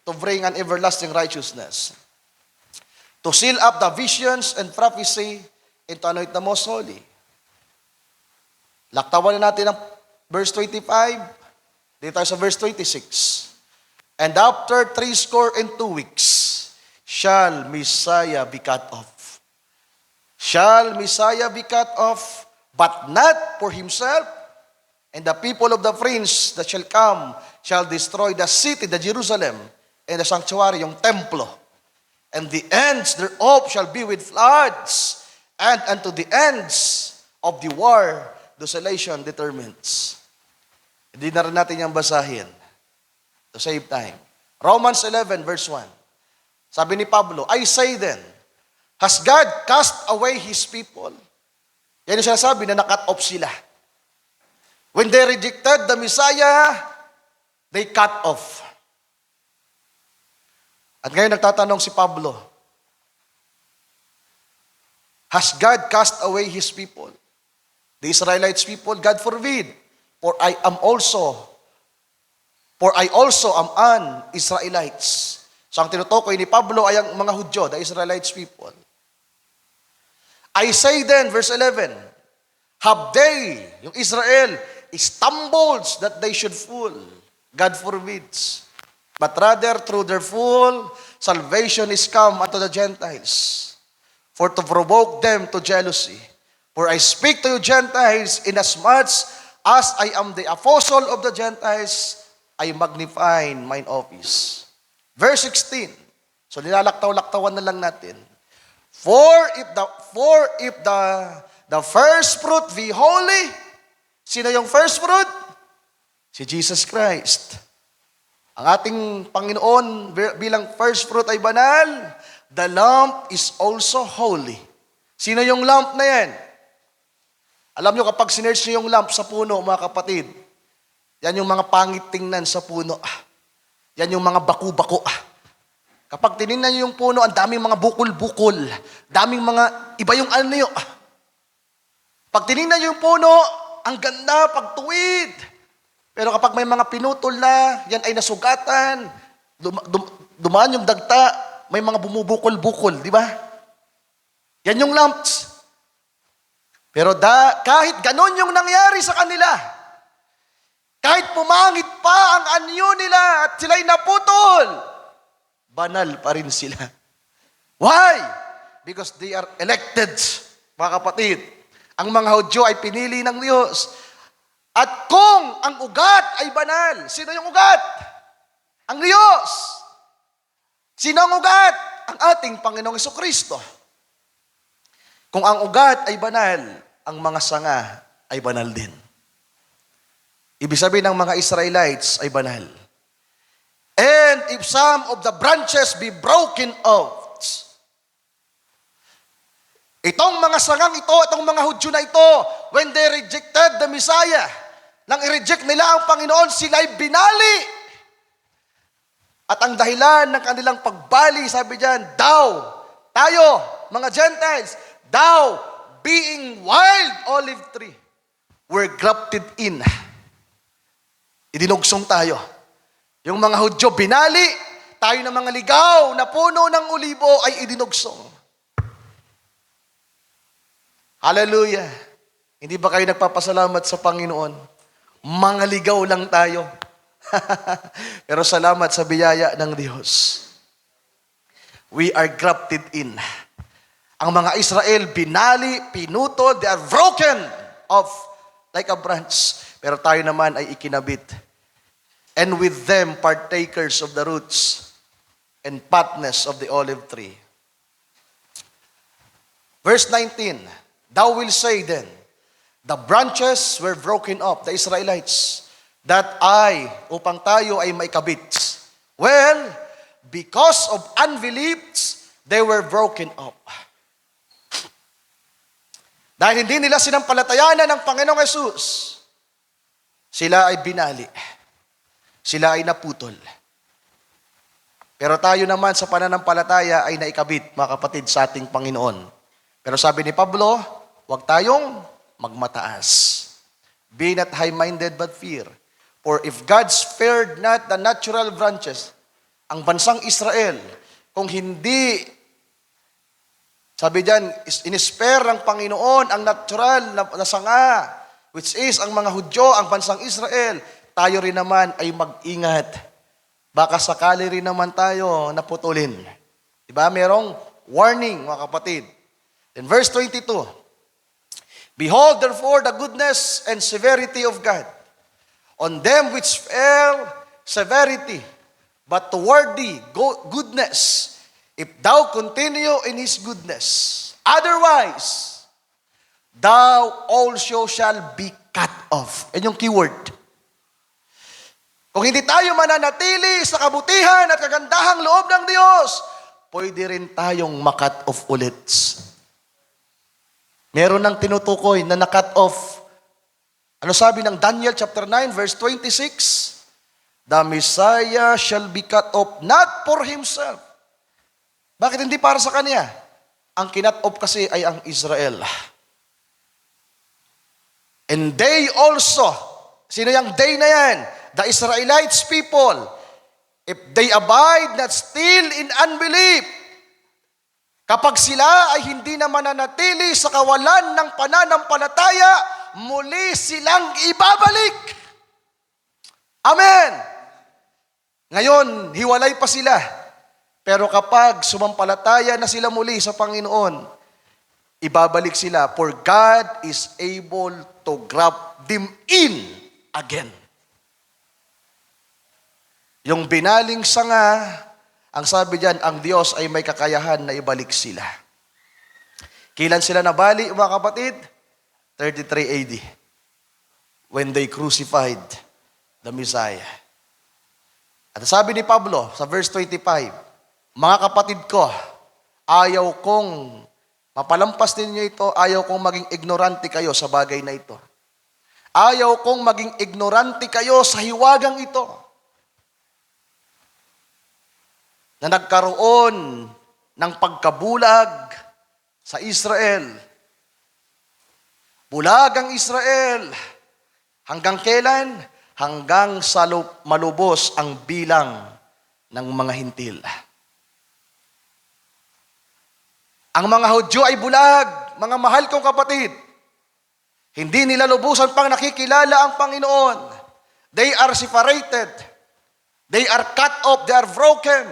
to bring an everlasting righteousness. To seal up the visions and prophecy and to anoint the most holy. Laktawan na natin ang verse 25. Dito tayo sa verse 26. And after 62 weeks, shall Messiah be cut off. Shall Messiah be cut off, but not for himself, and the people of the prince that shall come shall destroy the city, the Jerusalem, and the sanctuary, yung templo. And the ends thereof shall be with floods, and unto the ends of the war, desolation determines. Hindi na rin natin yung basahin to save time. Romans 11 verse 1. Sabi ni Pablo, I say then, has God cast away His people? Yan yung sinasabi na nakat off sila. When they rejected the Messiah, they cut off. At ngayon nagtatanong si Pablo, has God cast away His people? The Israelites people, God forbid. For I also am an Israelites. So ang tinutukoy ni Pablo ay ang mga Hudyo, the Israelites people. I say then, verse 11, have they, yung Israel, stumbled that they should fall? God forbids. But rather, through their fall, salvation is come unto the Gentiles, for to provoke them to jealousy. For I speak to you Gentiles, inasmuch as I am the apostle of the Gentiles, I magnify mine office. Verse 16. So nilalaktaw-laktawan na lang natin. For if the first fruit be holy, sino yung first fruit? Si Jesus Christ. Ang ating Panginoon bilang first fruit ay banal. The lamp is also holy. Sino yung lamp na yan? Alam nyo, kapag sinerge nyo yung lamp sa puno, mga kapatid, yan yung mga pangit tingnan sa puno. Yan yung mga baku-bako. Kapag tinignan nyo yung puno, ang daming mga bukol-bukol. Daming mga, iba yung ano nyo. Pag tinignan nyo yung puno, ang ganda, pagtuwid. Pero kapag may mga pinutol na, yan ay nasugatan, dumaan yung dagta, may mga bumubukol-bukol, di ba? Yan yung lamps. Pero kahit ganon yung nangyari sa kanila, kahit pumangit pa ang anyo nila at sila'y naputol, banal pa rin sila. Why? Because they are elected, mga kapatid. Ang mga Hudyo ay pinili ng Diyos. At kung ang ugat ay banal, sino yung ugat? Ang Diyos. Sino ang ugat? Ang ating Panginoong Jesucristo. Kung ang ugat ay banal, ang mga sanga ay banal din. Ibig sabihin ng mga Israelites ay banal. And if some of the branches be broken out, itong mga sangang ito, itong mga Hudyo na ito, when they rejected the Messiah, nang i-reject nila ang Panginoon, sila'y binali. At ang dahilan ng kanilang pagbali, sabi diyan, tayo, mga Gentiles, thou being wild olive tree, were grafted in. Idinugsong tayo. Yung mga Hudyo binali, tayo ng mga ligaw na puno ng olibo ay idinugsong. Hallelujah. Hindi ba kayo nagpapasalamat sa Panginoon? Mga ligaw lang tayo. Pero salamat sa biyaya ng Diyos. We are grafted in. Ang mga Israel, binali, pinutol, they are broken off like a branch. Pero tayo naman ay ikinabit. And with them, partakers of the roots and fatness of the olive tree. Verse 19, thou will say then, the branches were broken off, the Israelites, that upang tayo ay maikabit. Well, because of unbelief, they were broken up. Dahil hindi nila sinampalatayanan ng Panginoong Hesus, sila ay binali. Sila ay naputol. Pero tayo naman sa pananampalataya ay naikabit, mga kapatid, sa ating Panginoon. Pero sabi ni Pablo, huwag tayong magmataas. Be not high-minded but fear. For if God spared not the natural branches, ang bansang Israel, kung hindi, sabi diyan, in-spare ng Panginoon ang natural na sanga, which is ang mga Hudyo, ang bansang Israel, tayo rin naman ay mag-ingat. Baka sakali rin naman tayo naputulin. Diba? Merong warning, mga kapatid. In verse 22, behold therefore the goodness and severity of God on them which fell severity, but toward thee goodness, if thou continue in his goodness. Otherwise, thou also shall be cut off. Yan yung keyword. Kung hindi tayo mananatili sa kabutihan at kagandahang loob ng Diyos, pwede rin tayong makat off ulit. Meron ng tinutukoy na nakat off. Ano sabi ng Daniel chapter 9 verse 26? The Messiah shall be cut off not for himself. Bakit hindi para sa kanya? Ang kinat off kasi ay ang Israel. And they also, sino yung they na yan? The Israelites people, if they abide not still in unbelief, kapag sila ay hindi na mananatili sa kawalan ng pananampalataya, muli silang ibabalik. Amen. Ngayon, hiwalay pa sila. Pero kapag sumampalataya na sila muli sa Panginoon, ibabalik sila. For God is able to grab them in again. Yung binaling sanga, ang sabi diyan, ang Diyos ay may kakayahan na ibalik sila. Kailan sila nabali, mga kapatid? 33 AD. When they crucified the Messiah. At sabi ni Pablo sa verse 25, mga kapatid ko, ayaw kong mapalampas ninyo ito, ayaw kong maging ignorante kayo sa bagay na ito. Ayaw kong maging ignorante kayo sa hiwagang ito. Na nagkaroon ng pagkabulag sa Israel. Bulag ang Israel. Hanggang kailan? Hanggang sa malubos ang bilang ng mga hintil. Ang mga Hudyo ay bulag, mga mahal kong kapatid. Hindi nila lubusan pang nakikilala ang Panginoon. They are separated. They are cut off. They are broken.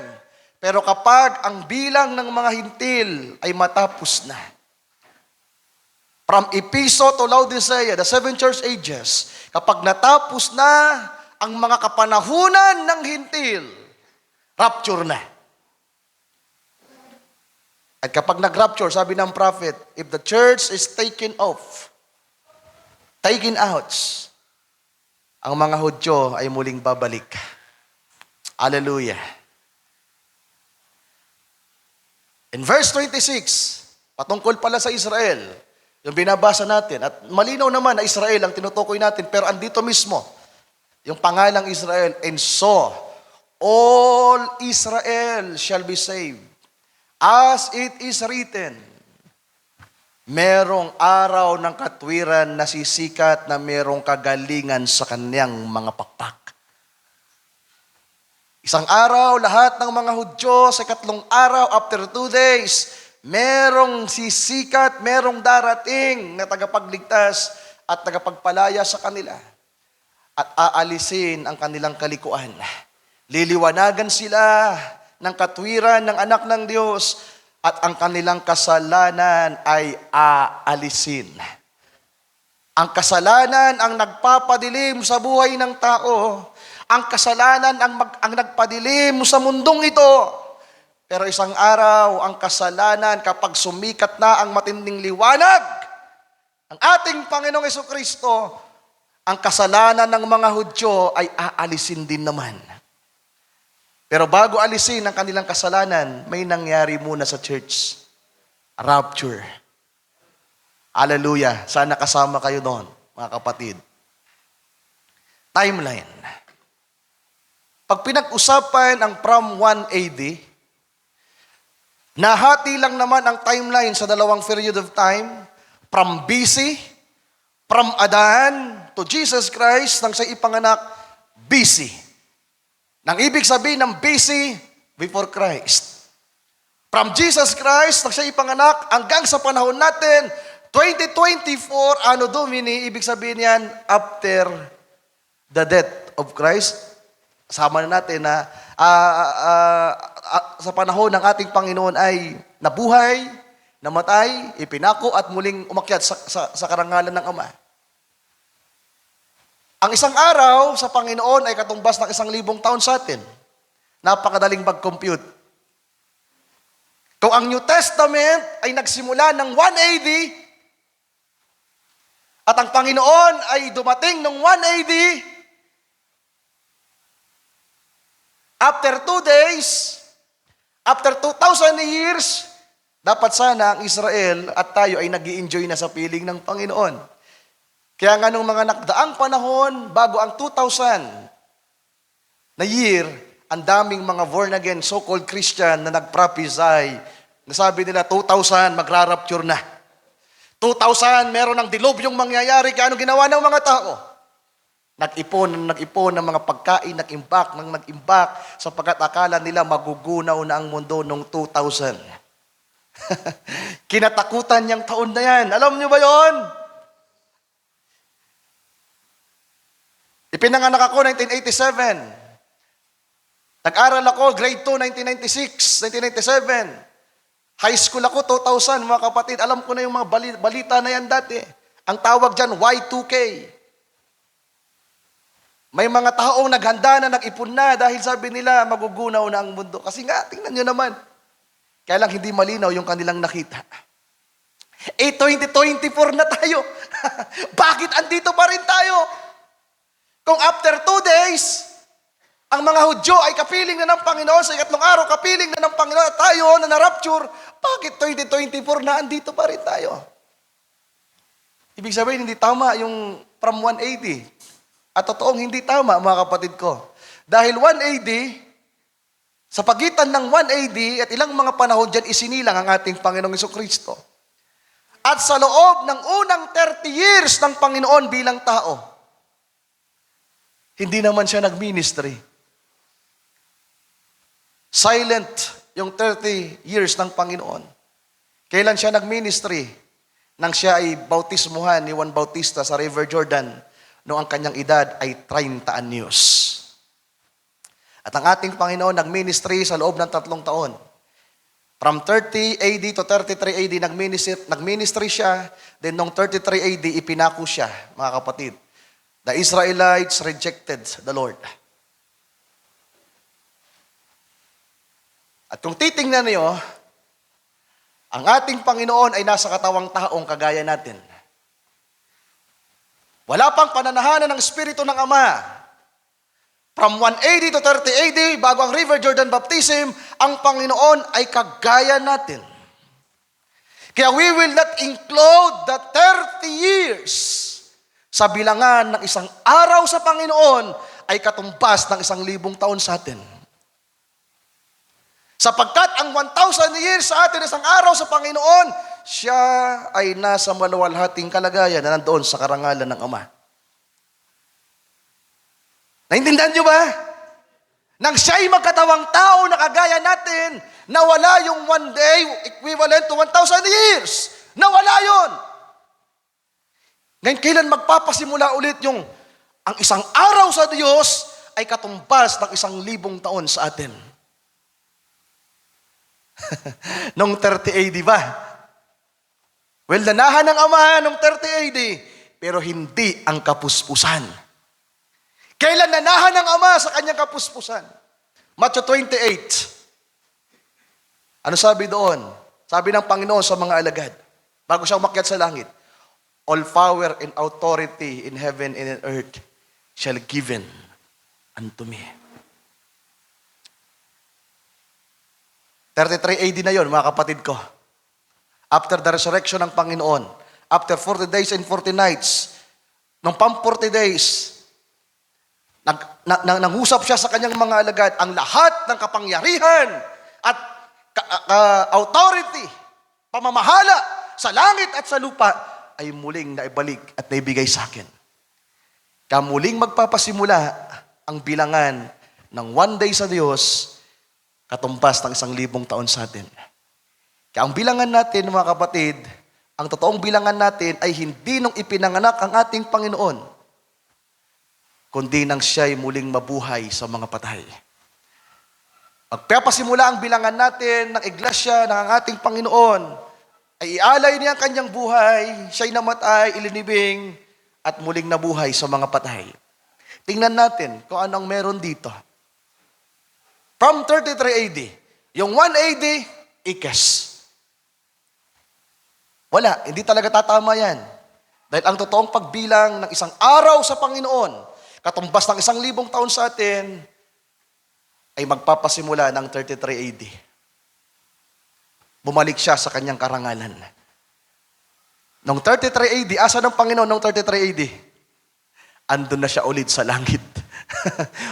Pero kapag ang bilang ng mga hintil ay matapos na, from Ephesus to Laodicea, the 7 church ages, kapag natapos na ang mga kapanahunan ng hintil, rapture na. At kapag nag-rapture, sabi ng prophet, if the church is taken off, taken out, ang mga Hudyo ay muling babalik. Hallelujah. In verse 26, patungkol pala sa Israel, yung binabasa natin, at malinaw naman na Israel ang tinutukoy natin, pero andito mismo, yung pangalang Israel, and so, all Israel shall be saved. As it is written, merong araw ng katwiran na sisikat na merong kagalingan sa kanyang mga pakpak. Isang araw, lahat ng mga Hudyo sa ikatlong araw, after 2 days, merong sisikat, merong darating na tagapagligtas at tagapagpalaya sa kanila. At aalisin ang kanilang kalikuan. Liliwanagan sila ng katwiran ng anak ng Diyos at ang kanilang kasalanan ay aalisin. Ang kasalanan ang nagpapadilim sa buhay ng tao. Ang kasalanan ang nagpadilim sa mundong ito. Pero isang araw, ang kasalanan kapag sumikat na ang matinding liwanag, ang ating Panginoong Jesucristo, ang kasalanan ng mga Hudyo ay aalisin din naman. Pero bago alisin ang kanilang kasalanan, may nangyari muna sa church. Rapture. Hallelujah. Sana kasama kayo doon, mga kapatid. Timeline. Pag pinag-usapan ang from 1 AD, nahati lang naman ang timeline sa dalawang period of time, from BC, from Adan to Jesus Christ, nang siya ipanganak, BC. Nang ibig sabihin ng BC, before Christ. From Jesus Christ, nang siya ipanganak, hanggang sa panahon natin, 2024, Anno Domini, ibig sabihin yan, after the death of Christ. Sama na natin na sa panahon ng ating Panginoon ay nabuhay, namatay, ipinako at muling umakyat sa karangalan ng Ama. Ang isang araw sa Panginoon ay katumbas ng 1,000 taon sa atin. Napakadaling mag-compute. Kung ang New Testament ay nagsimula ng 1 AD at ang Panginoon ay dumating ng 1 AD, after 2 days, after 2,000 years, dapat sana ang Israel at tayo ay nag-i-enjoy na sa piling ng Panginoon. Kaya nga nung mga nakdaang panahon, bago ang 2,000 na year, ang daming mga born-again, so-called Christian na nag-prophesy. Nasabi nila, 2,000, magra-rapture na. 2,000, meron ng dilubyong mangyayari. Kaya ano ginawa ng mga tao? Nag-ipon ng mga pagkain, nag-imbak, sapagkat akala nila magugunaw na ang mundo noong 2,000. Kinatakutan niyang taon na yan. Alam niyo ba yon? Ipinanganak ako 1987. Nag-aral ako, grade 2, 1996, 1997. High school ako, 2000, mga kapatid. Alam ko na yung mga balita na yan dati. Ang tawag dyan, Y2K. May mga taong naghanda na, nag-ipon na dahil sabi nila magugunaw na ang mundo. Kasi nga, tingnan nyo naman. Kaya lang hindi malinaw yung kanilang nakita. 2024 na tayo. Bakit andito pa rin tayo? Kung after 2 days, ang mga Hudyo ay kapiling na ng Panginoon, sa ikatlong araw, kapiling na ng Panginoon, at tayo na na-rapture, bakit 2024 na andito pa rin tayo? Ibig sabihin, hindi tama yung from 1 AD. At totoong hindi tama, mga kapatid ko. Dahil 1 AD, sa pagitan ng 1 AD at ilang mga panahon dyan, isinilang ang ating Panginoong Jesucristo. At sa loob ng unang 30 years ng Panginoon bilang tao, hindi naman siya nag-ministry. Silent yung 30 years ng Panginoon. Kailan siya nag-ministry? Nang siya ay bautismuhan ni Juan Bautista sa River Jordan, noong ang kanyang edad ay 30 anyos. At ang ating Panginoon nag-ministry sa loob ng 3 taon. From 30 AD to 33 AD, nag-ministry siya. Then noong 33 AD, ipinako siya, mga kapatid. The Israelites rejected the Lord. At kung titingnan niyo, ang ating Panginoon ay nasa katawang taong kagaya natin. Wala pang pananahanan ng Espiritu ng Ama. From 180 to 30 AD, bago ang River Jordan Baptism, ang Panginoon ay kagaya natin. Kaya we will not include the 30 years sa bilangan ng isang araw sa Panginoon ay katumbas ng 1,000 taon sa atin. Sapagkat ang 1,000 years sa atin isang araw sa Panginoon, siya ay nasa maluwalhating kalagayan na nandoon sa karangalan ng Ama. Naintindihan niyo ba? Nang siya'y magkatawang tao na kagaya natin, nawala yung one day equivalent to 1,000 years. Nawala yun. Ngayon, kailan magpapasimula ulit ang isang araw sa Diyos ay katumbas ng 1,000 taon sa atin? Nung 30 AD ba? Well, nanahan ng Ama nung 30 AD, pero hindi ang kapuspusan. Kailan nanahan ng Ama sa kanyang kapuspusan? Matthew 28. Ano sabi doon? Sabi ng Panginoon sa mga alagad, bago siya umakyat sa langit, all power and authority in heaven and in earth shall given unto me. 33 AD na yon, mga kapatid ko. After the resurrection ng Panginoon, after 40 days and 40 nights, nung 40 days, nangusap siya sa kanyang mga alagad, ang lahat ng kapangyarihan at authority, pamamahala sa langit at sa lupa ay muling naibalik at naibigay sa akin. Kaya muling magpapasimula ang bilangan ng one day sa Diyos, katumbas ng 1,000 taon sa atin. Kaya ang bilangan natin, mga kapatid, ang totoong bilangan natin ay hindi nung ipinanganak ang ating Panginoon, kundi nang siya'y muling mabuhay sa mga patay. Magpapasimula ang bilangan natin ng iglesia ng ating Panginoon, ay ialay niya ang kanyang buhay, siya'y namatay, ilinibing, at muling nabuhay sa mga patay. Tingnan natin kung anong meron dito. From 33 AD, yung 1 AD, ikes. Wala, hindi talaga tatama yan. Dahil ang totoong pagbilang ng isang araw sa Panginoon, katumbas ng 1,000 taon sa atin, ay magpapasimula ng 33 AD. Bumalik siya sa kanyang karangalan. Noong 33 AD, asa ng Panginoon noong 33 AD? Andun na siya ulit sa langit.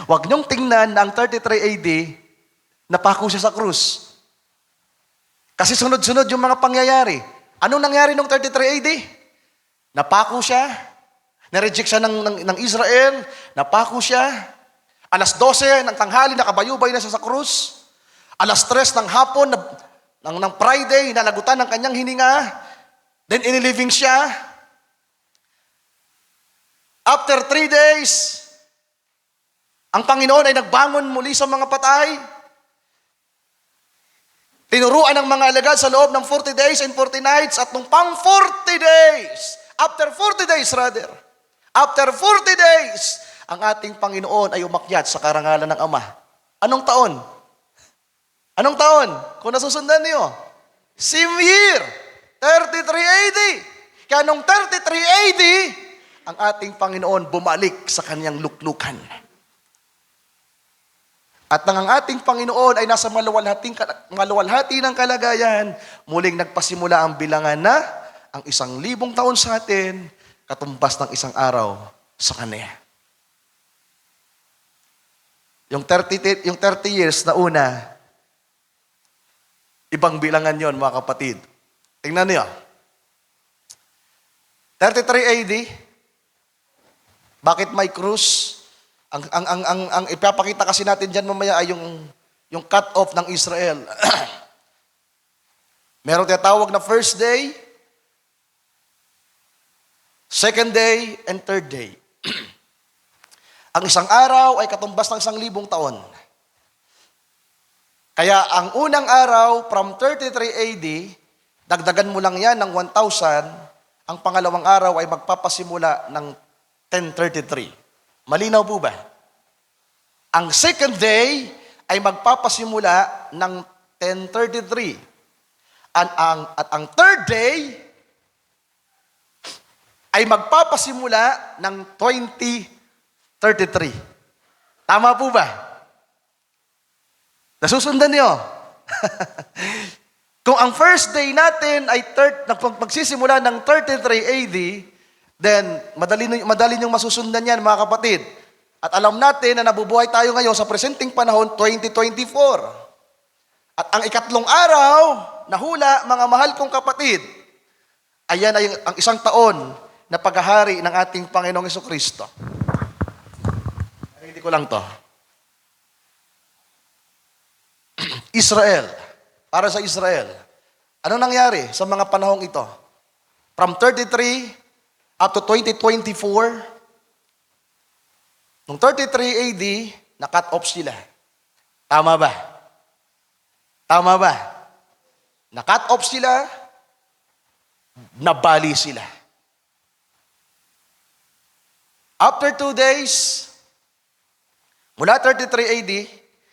Huwag niyong tingnan na ang 33 AD, napako siya sa krus. Kasi sunod-sunod yung mga pangyayari. Anong nangyari noong 33 AD? Napako siya. Na-reject siya ng Israel, napako siya. Alas 12 ng tanghali, nakabayubay na siya sa krus. Alas 3 ng hapon, ng Friday, nalagutan ng kanyang hininga. Then iniliving siya. After 3 days, ang Panginoon ay nagbangon muli sa mga patay. Tinuruan ng mga alagad sa loob ng 40 days and 40 nights at nung pang 40 days, after 40 days, after 40 days, ang ating Panginoon ay umakyat sa karangalan ng Ama. Anong taon? Anong taon? Kung nasusundan niyo. Same year, 33 AD. Kaya nung 33 AD, ang ating Panginoon bumalik sa kanyang luklukan. At nang ang ating Panginoon ay nasa maluwalhati ng kalagayan, muling nagpasimula ang bilangan na ang 1,000 taon sa atin, katumbas ng isang araw sa Kanya. Yung 30 years na una, ibang bilangan yon, mga kapatid. Tingnan niyo. 33 AD, bakit may krus? Ang ipapakita kasi natin diyan mamaya ay yung cut-off ng Israel. Meron tinatawag na first day, second day, and third day. Ang isang araw ay katumbas ng 1,000 taon. Kaya ang unang araw, from 33 AD, dagdagan mo lang yan ng 1,000, ang pangalawang araw ay magpapasimula ng 1033. Malinaw po ba? Ang second day ay magpapasimula ng 1033. At ang third day ay magpapasimula ng 2033. Tama po ba? Nasusundan niyo? Kung ang first day natin ay magsisimula ng 33 AD, then madali niyong masusundan yan, mga kapatid. At alam natin na nabubuhay tayo ngayon sa presenting panahon, 2024. At ang ikatlong araw, na hula, mga mahal kong kapatid, ayan ay ang isang taon na paghahari ng ating Panginoong Jesucristo. Hindi ko lang to. Israel. Para sa Israel. Ano nangyari sa mga panahong ito? From 33 up to 2024, noong 33 AD, na-cut off sila. Tama ba? Tama ba? Na-cut off sila, nabali sila. After 2 days, mula 33 AD,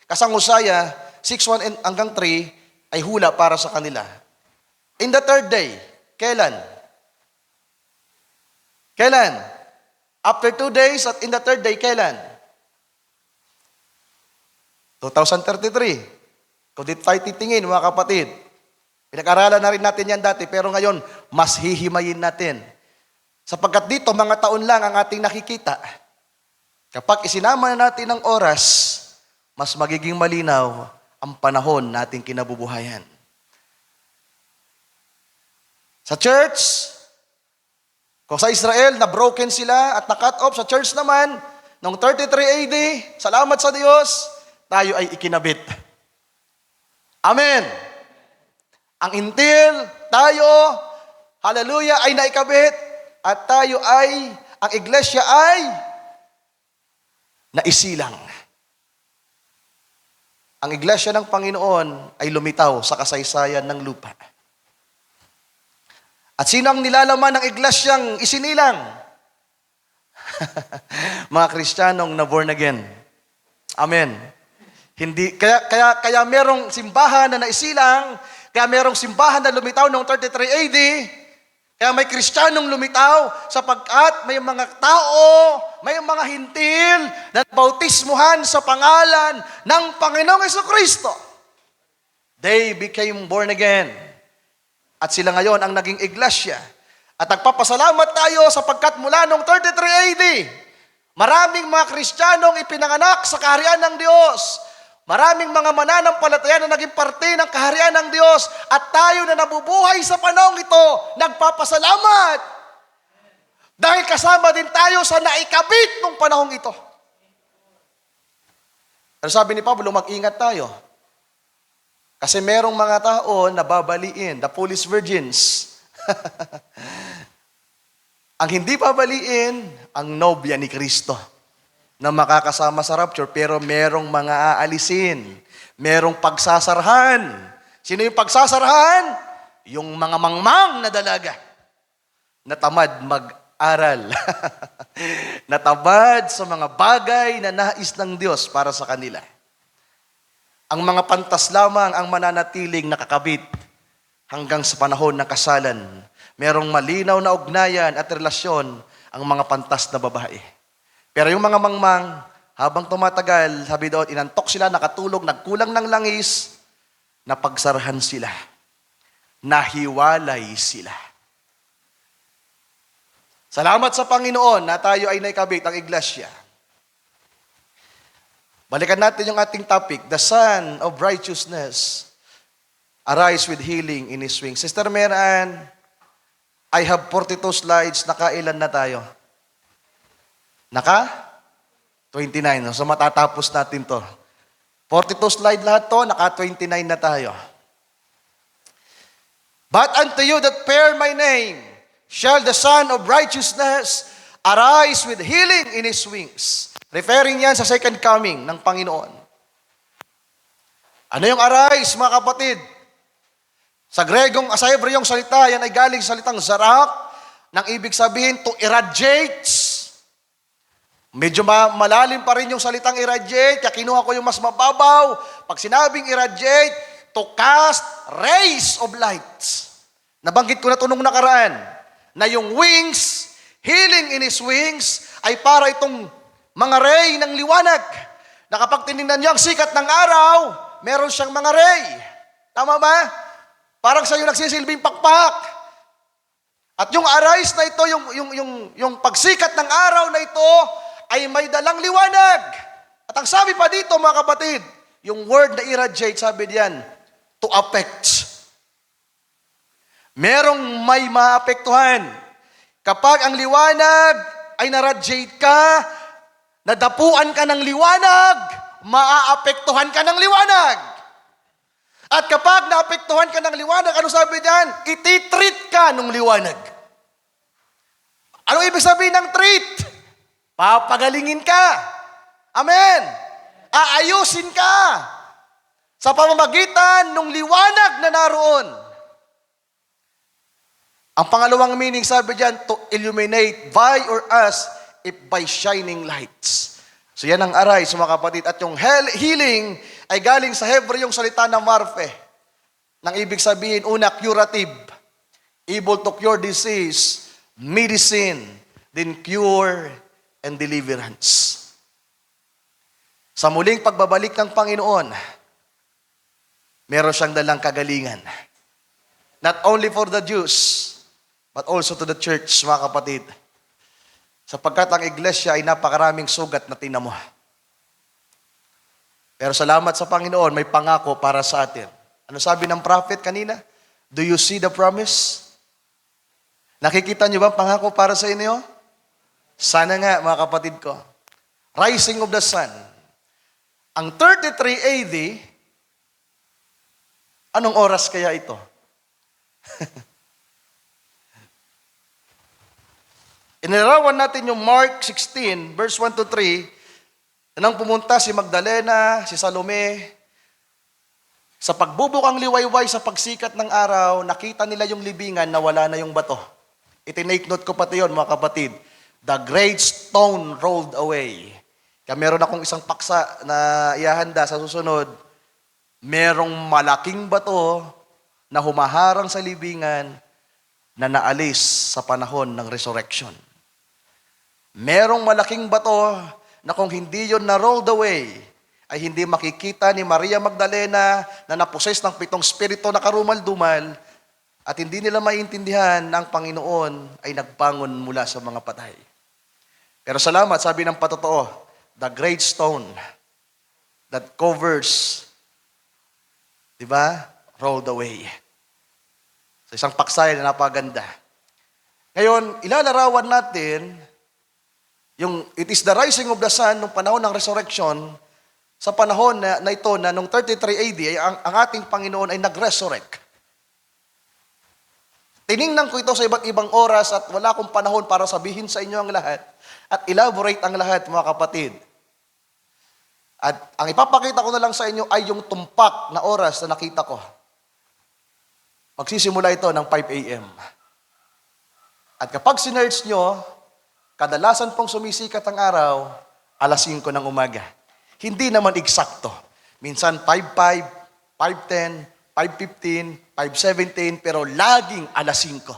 kasangusaya, 6:1 hanggang 3, ay hula para sa kanila. In the third day, kailan? Kailan? After 2 days at in the third day, kailan? 2033. Kung dito tayo titingin, mga kapatid, pinag-aralan na rin natin yan dati, pero ngayon, mas hihimayin natin. Sapagkat dito, mga taon lang ang ating nakikita. Kapag isinama na natin ang oras, mas magiging malinaw ang panahon nating kinabubuhayan. Sa church, kung sa Israel, na-broken sila at na-cut off. Sa church naman, noong 33 AD, salamat sa Diyos, tayo ay ikinabit. Amen. Ang intil, tayo, hallelujah, ay naikabit at tayo ay, ang iglesia ay naisilang. Ang iglesia ng Panginoon ay lumitaw sa kasaysayan ng lupa. At sino ang nilalaman ng iglesyang isinilang? Mga Kristiyanong na born again. Amen. Hindi kaya merong simbahan na naisilang, kaya merong simbahan na lumitaw noong 33 AD, kaya may Kristiyanong lumitaw sapagkat may mga tao, may mga hintil na bautismuhan sa pangalan ng Panginoong Jesucristo. They became born again. At sila ngayon ang naging iglesia. At nagpapasalamat tayo sapagkat mula noong 33 AD, maraming mga Kristiyanong ipinanganak sa kaharian ng Diyos. Maraming mga mananampalataya na naging parte ng kaharian ng Diyos at tayo na nabubuhay sa panahong ito, nagpapasalamat. Dahil kasama din tayo sa naikabit ng panahong ito. Pero sabi ni Pablo, mag-ingat tayo. Kasi merong mga tao na babaliin, the foolish virgins. Ang hindi babaliin, ang nobya ni Kristo na makakasama sa rapture, pero merong mga aalisin, merong pagsasarhan. Sino yung pagsasarhan? Yung mga mangmang na dalaga, na tamad mag-aral, natamad sa mga bagay na nais ng Diyos para sa kanila. Ang mga pantas lamang ang mananatiling nakakabit hanggang sa panahon ng kasalan. Merong malinaw na ugnayan at relasyon ang mga pantas na babae. Pero yung mga mangmang, habang tumatagal, sabi doon, inantok sila, nakatulog, nagkulang ng langis, napagsarahan sila. Nahiwalay sila. Salamat sa Panginoon na tayo ay naikabit ang iglesia. Balikan natin yung ating topic, the Son of Righteousness, arise with healing in His wings. Sister Meran, I have 42 slides, nakailan na tayo? 29. So matatapos natin to. 42 slide lahat to, naka 29 na tayo. But unto you that bear my name, shall the Son of Righteousness arise with healing in His wings. Referring yan sa second coming ng Panginoon. Ano yung arise, mga kapatid? Sa Gregong, sa Hebreong salita, yan ay galing sa salitang zarak, nang ibig sabihin to irradiate. Medyo malalim pa rin yung salitang irradiate, kaya kinuha ko yung mas mababaw. Pag sinabing irradiate, to cast rays of light. Nabanggit ko na ito nung nakaraan, na yung wings, healing in His wings, ay para itong mga ray ng liwanag. Na kapag tinignan niyo ang sikat ng araw, meron siyang mga ray. Tama ba? Parang sa yung nagsisilbing pakpak. At yung arise na ito, yung pagsikat ng araw na ito, ay may dalang liwanag. At ang sabi pa dito, mga kapatid, yung word na irradiate, sabi diyan, to affect. Merong may maapektuhan. Kapag ang liwanag ay na-radiate ka, nadapuan ka ng liwanag, maaapektuhan ka ng liwanag. At kapag naapektuhan ka ng liwanag, ano sabi diyan? Ititreat ka ng liwanag. Ano ibig sabihin ng treat? Papagalingin ka. Amen. Aayusin ka sa pamamagitan ng liwanag na naroon. Ang pangalawang meaning, sabi diyan, to illuminate by or us if by shining lights. So yan ang arise, mga kapatid. At yung healing ay galing sa Hebreyong salita ng marfe. Nang ibig sabihin, una, curative. Able to cure disease, medicine, then cure and deliverance. Sa muling pagbabalik ng Panginoon, meron siyang dalang kagalingan. Not only for the Jews, but also to the church, mga kapatid. Sapagkat ang iglesia ay napakaraming sugat na tinamo. Pero salamat sa Panginoon, may pangako para sa atin. Ano sabi ng prophet kanina? Do you see the promise? Nakikita niyo ba ang pangako para sa inyo? Sana nga, mga kapatid ko. Rising of the sun. Ang 33 AD, anong oras kaya ito? Inilarawan natin yung Mark 16, verse 1 to 3, nang pumunta si Magdalena, si Salome, sa pagbubukang liwayway sa pagsikat ng araw, nakita nila yung libingan na wala na yung bato. Itinake note ko pati yun, mga kapatid. The great stone rolled away. Kaya meron akong isang paksa na ihahanda sa susunod. Merong malaking bato na humaharang sa libingan na naalis sa panahon ng resurrection. Merong malaking bato na kung hindi yun na-rolled away, ay hindi makikita ni Maria Magdalena na naposes ng 7 spirito na karumal-dumal at hindi nila maintindihan na ang Panginoon ay nagbangon mula sa mga patay. Pero salamat, sabi ng patotoo, the great stone that covers, di ba, rolled away. Sa isang paksay na napaganda. Ngayon, ilalarawan natin yung it is the rising of the sun nung panahon ng resurrection, sa panahon na ito na nung 33 AD, ay ang ating Panginoon ay nag-resurrect. Tiningnan ko ito sa iba't ibang oras at wala akong panahon para sabihin sa inyo ang lahat at elaborate ang lahat, mga kapatid. At ang ipapakita ko na lang sa inyo ay yung tumpak na oras na nakita ko. Magsisimula ito ng 5 a.m. At kapag sinerge nyo, kadalasan pong sumisikat ang araw, alas 5 ng umaga. Hindi naman eksakto. Minsan 5:05, 5:10, 5:15, 5:17, pero laging alas 5.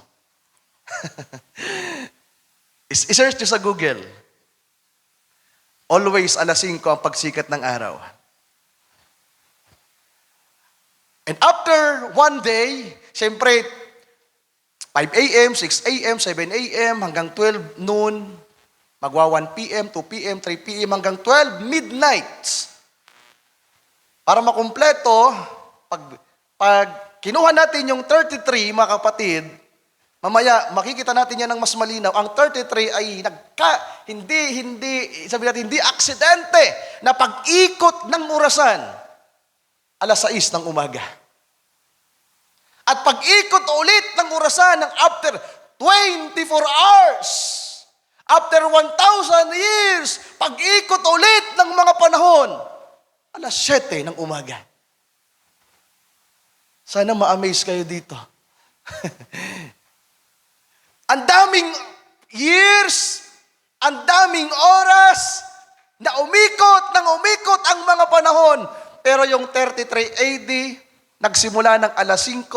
I-search nyo sa Google. Always alas 5 ang pagsikat ng araw. And after one day, siyempre, 5 a.m., 6 a.m., 7 a.m., hanggang 12 noon, magwa 1 p.m., 2 p.m., 3 p.m., hanggang 12 midnight. Para makumpleto, pag kinuha natin yung 33, mga kapatid, mamaya makikita natin yan ng mas malinaw. Ang 33 ay hindi aksidente na pag-ikot ng orasan, alas 6 ng umaga. At pag-ikot ulit ng orasan ng after 24 hours, after 1,000 years, pag-ikot ulit ng mga panahon, alas 7 ng umaga. Sana ma-amaze kayo dito. Ang daming years, ang daming oras na umikot ang mga panahon. Pero yung 33 AD, nagsimula ng alas 5.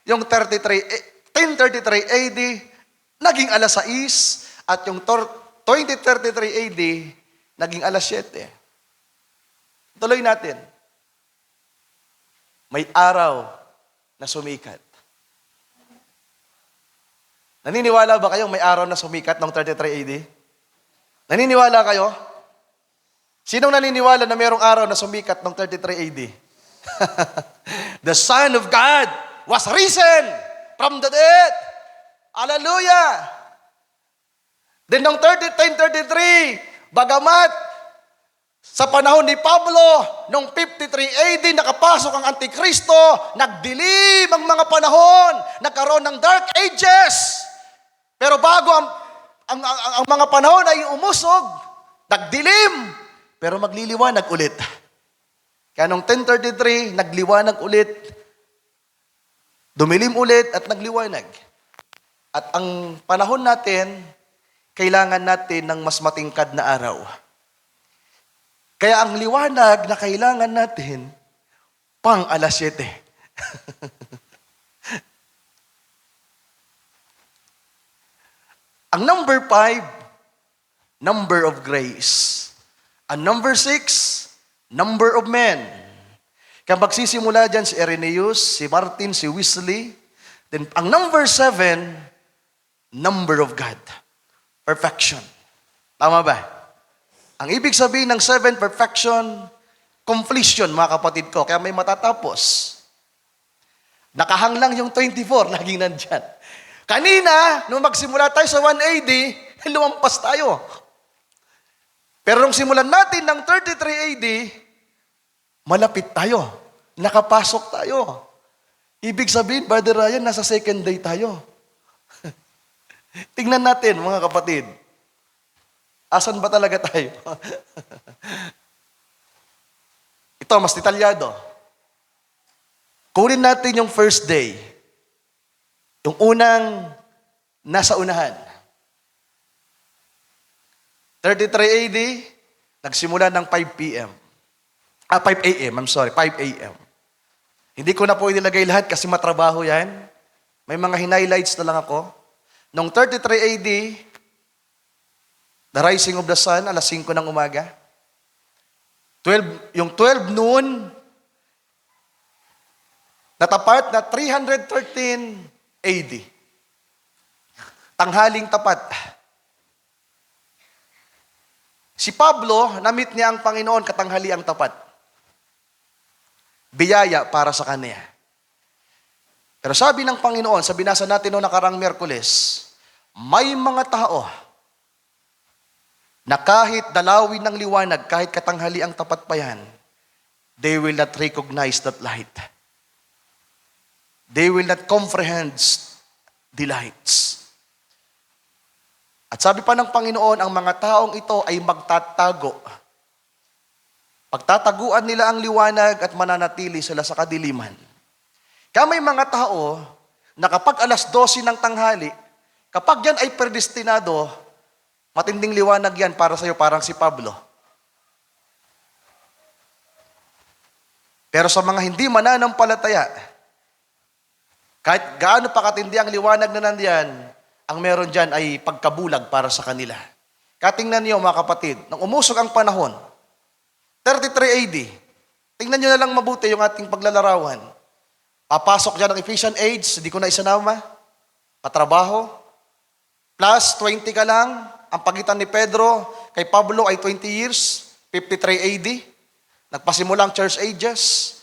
Yung 1033 AD, naging alas 6. At yung 2033 AD, naging alas 7. Tuloy natin. May araw na sumikat. Naniniwala ba kayong may araw na sumikat noong 33 AD? Naniniwala kayo? Sinong naniniwala na mayroong araw na sumikat noong 33 AD? The Son of God was risen from the dead. Hallelujah! Then nung 1033, bagamat sa panahon ni Pablo, nung 53 AD, nakapasok ang Antikristo, nagdilim ang mga panahon, nagkaroon ng Dark Ages. Pero bago ang mga panahon ay umusog, nagdilim, pero magliliwanag ulit. Kaya nung 1033, nagliwanag ulit, dumilim ulit at nagliwanag. At ang panahon natin, kailangan natin ng mas matingkad na araw. Kaya ang liwanag na kailangan natin, pang alas 7. Ang number 5, number of grace. Ang number 6, number of men. Kaya magsisimula dyan si Irenaeus, si Martin, si Wesley. Then ang number 7, number of God. Perfection. Tama ba? Ang ibig sabihin ng 7, perfection, completion, mga kapatid ko. Kaya may matatapos. Nakahang lang yung 24, laging nandyan. Kanina, nung magsimula tayo sa 1 AD, lumampas tayo. Pero nung simulan natin ng 33 AD, malapit tayo. Nakapasok tayo. Ibig sabihin, Brother Ryan, nasa second day tayo. Tingnan natin, mga kapatid. Asan ba talaga tayo? Ito, mas detalyado. Kunin natin yung first day. Yung unang nasa unahan. 33 AD, nagsimula ng 5 p.m. 5 a.m., 5 a.m. Hindi ko na po inilagay lahat kasi matrabaho yan. May mga hinighlights na lang ako. Noong 33 AD, the rising of the sun, alas 5 ng umaga. Yung 12 noon, natapat na 313 AD. Tanghaling tapat. Si Pablo, na-meet niya ang Panginoon katanghaliang tapat. Biyaya para sa kanya. Pero sabi ng Panginoon, sa binasa natin noong nakarang Miyerkules, may mga tao na kahit dalawin ng liwanag, kahit katanghaliang tapat pa yan, they will not recognize that light. They will not comprehend the lights. At sabi pa ng Panginoon, ang mga taong ito ay magtatago. Pagtataguan nila ang liwanag at mananatili sila sa kadiliman. Kaya may mga tao na kapag alas 12 ng tanghali, kapag yan ay predestinado, matinding liwanag yan para sa iyo, parang si Pablo. Pero sa mga hindi mananampalataya, kahit gaano pa katindi ang liwanag na nandiyan, ang meron dyan ay pagkabulag para sa kanila. Katingnan niyo mga kapatid, nang umusog ang panahon, 33 AD, tingnan niyo na lang mabuti yung ating paglalarawan. Papasok dyan ang Ephesian age, hindi ko na isanama, katrabaho, plus 20 ka lang, ang pagitan ni Pedro kay Pablo ay 20 years, 53 AD, nagpasimula ang church ages.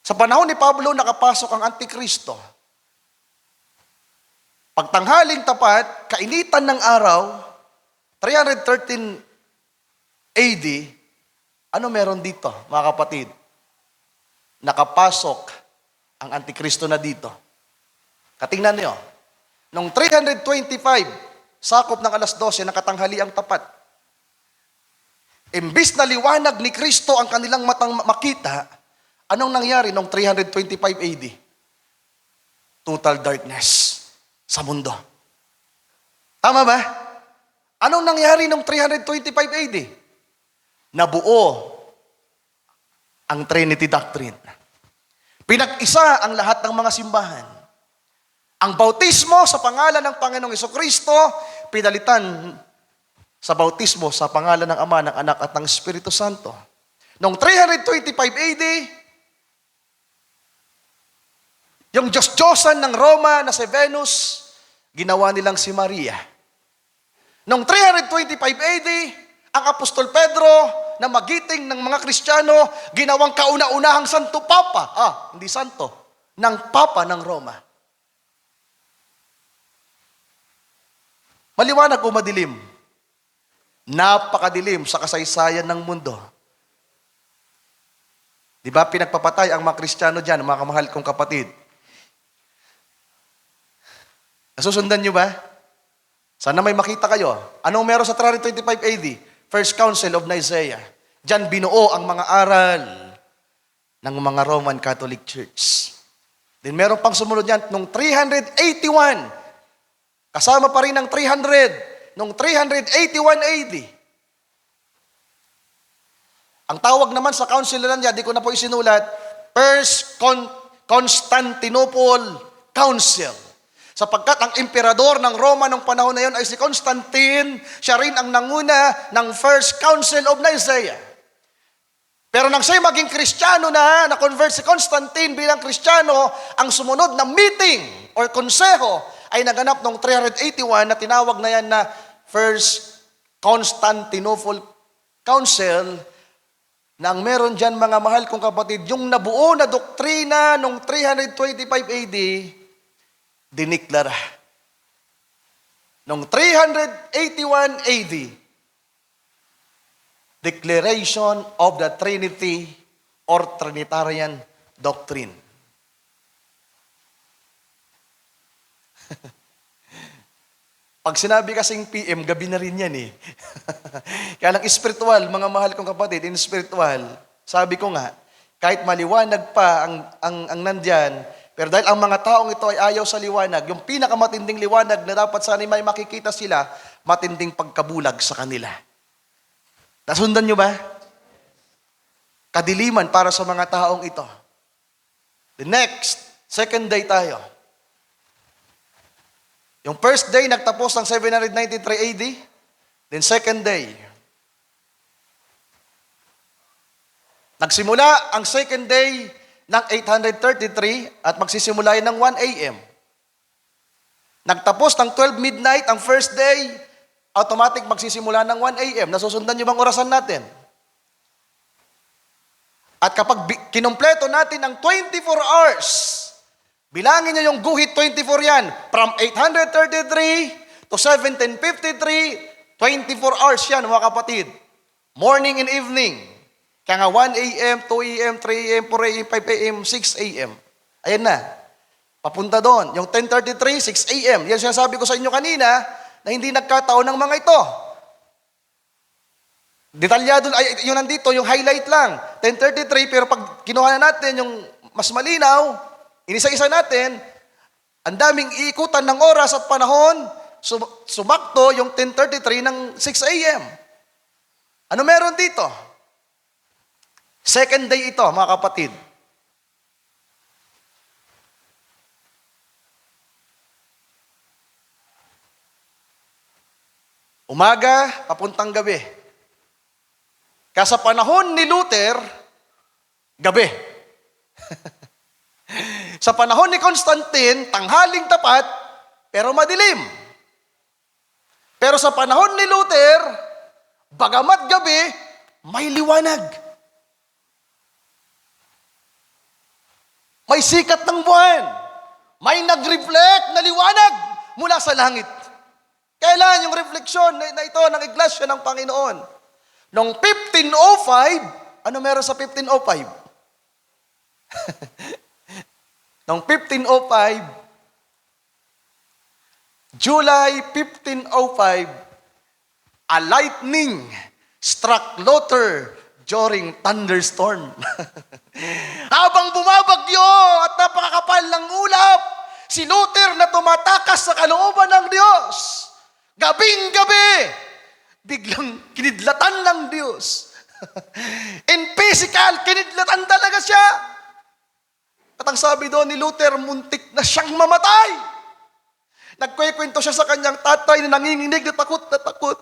Sa panahon ni Pablo, nakapasok ang Antikristo. Pagtanghaling tapat, kainitan ng araw, 313 AD, ano meron dito, mga kapatid? Nakapasok ang Antikristo na dito. Katingnan niyo, noong 325, sakop ng alas 12, nakatanghali ang tapat. Imbis na liwanag ni Kristo ang kanilang matang makita, anong nangyari noong 325 AD? Total darkness sa mundo. Tama ba? Anong nangyari noong 325 AD? Nabuo ang Trinity Doctrine. Pinag-isa ang lahat ng mga simbahan. Ang bautismo sa pangalan ng Panginoong Jesucristo, pinalitan sa bautismo sa pangalan ng Ama, ng Anak at ng Espiritu Santo. Noong 325 AD, yung Diyos-Diyosan ng Roma na si Venus, ginawa nilang si Maria. Noong 325 AD, ang Apostol Pedro, na magiting ng mga Kristiyano, ginawang kauna-unahang Santo Papa. Hindi Santo, ng Papa ng Roma. Maliwanag o madilim? Napakadilim sa kasaysayan ng mundo. Di ba pinagpapatay ang mga Kristiyano dyan, mga kamahal kong kapatid? Nasusundan nyo ba? Sana may makita kayo. Anong meron sa 325 AD? First Council of Nicaea. Diyan binuo ang mga aral ng mga Roman Catholic Church. Then meron pang sumunod yan, nung 381. Kasama pa rin ng 300, nung 381 AD. Ang tawag naman sa council na niya, di ko na po isinulat, First Constantinople Council. Sapagkat ang emperador ng Roma nung panahon na yon ay si Constantine, siya rin ang nanguna ng First Council of Nicaea. Pero nang siya maging Kristiyano na-convert si Constantine bilang Kristiyano, ang sumunod na meeting or konseho ay naganap noong 381 na tinawag na yan na First Constantinople Council, na ang meron dyan mga mahal kong kapatid, yung nabuo na doktrina noong 325 AD, diniklara. Noong 381 AD, Declaration of the Trinity or Trinitarian Doctrine. Pag sinabi kasing PM, gabi na rin yan eh. Kaya lang spiritual, mga mahal kong kapatid, in spiritual, sabi ko nga, kahit maliwanag pa ang nandyan, pero dahil ang mga taong ito ay ayaw sa liwanag, yung pinakamatinding liwanag na dapat sana may makikita sila, matinding pagkabulag sa kanila. Nasundan nyo ba? Kadiliman para sa mga taong ito. The next, second day tayo. Yung first day, nagtapos ng 793 AD. Then second day. Nagsimula ang second day ng 833 at magsisimula yun ng 1 a.m. Nagtapos ng 12 midnight ang first day, automatic magsisimula ng 1 a.m. Nasusundan niyo bang orasan natin? At kapag kinumpleto natin ang 24 hours, bilangin niyo yung guhit 24 yan, from 833 to 1753, 24 hours yan mga kapatid. Morning and evening. Kaya nga 1 a.m., 2 a.m., 3 a.m., 4 a.m., 5 a.m., 6 a.m. Ayan na. Papunta doon. Yung 10:33, 6 a.m. Yan sinasabi ko sa inyo kanina na hindi nagkataon ng mga ito. Detalyado, ay, yun nandito, yung highlight lang. 10:33, pero pag kinuha na natin yung mas malinaw, inisa-isa natin, ang daming iikutan ng oras at panahon, sumakto yung 10:33 ng 6 a.m. Ano meron dito? Second day ito, mga kapatid. Umaga, papuntang gabi. Kaya sa panahon ni Luther, gabi. Sa panahon ni Constantine, tanghaling tapat, pero madilim. Pero sa panahon ni Luther, bagamat gabi, may liwanag. May sikat ng buwan. May nag-reflect na liwanag mula sa langit. Kailan yung refleksyon na ito ng Iglesia ng Panginoon? Noong 1505, ano meron sa 1505? Noong 1505, July 1505, a lightning struck Luther during thunderstorm. Habang bumabagyo at napakakapal ng ulap, si Luther na tumatakas sa kalooban ng Diyos, gabing-gabi, biglang kinidlatan ng Diyos. In physical, kinidlatan talaga siya. At ang sabi doon ni Luther, muntik na siyang mamatay. Nagkwekwento siya sa kanyang tatay na nanginginig na takot na takot.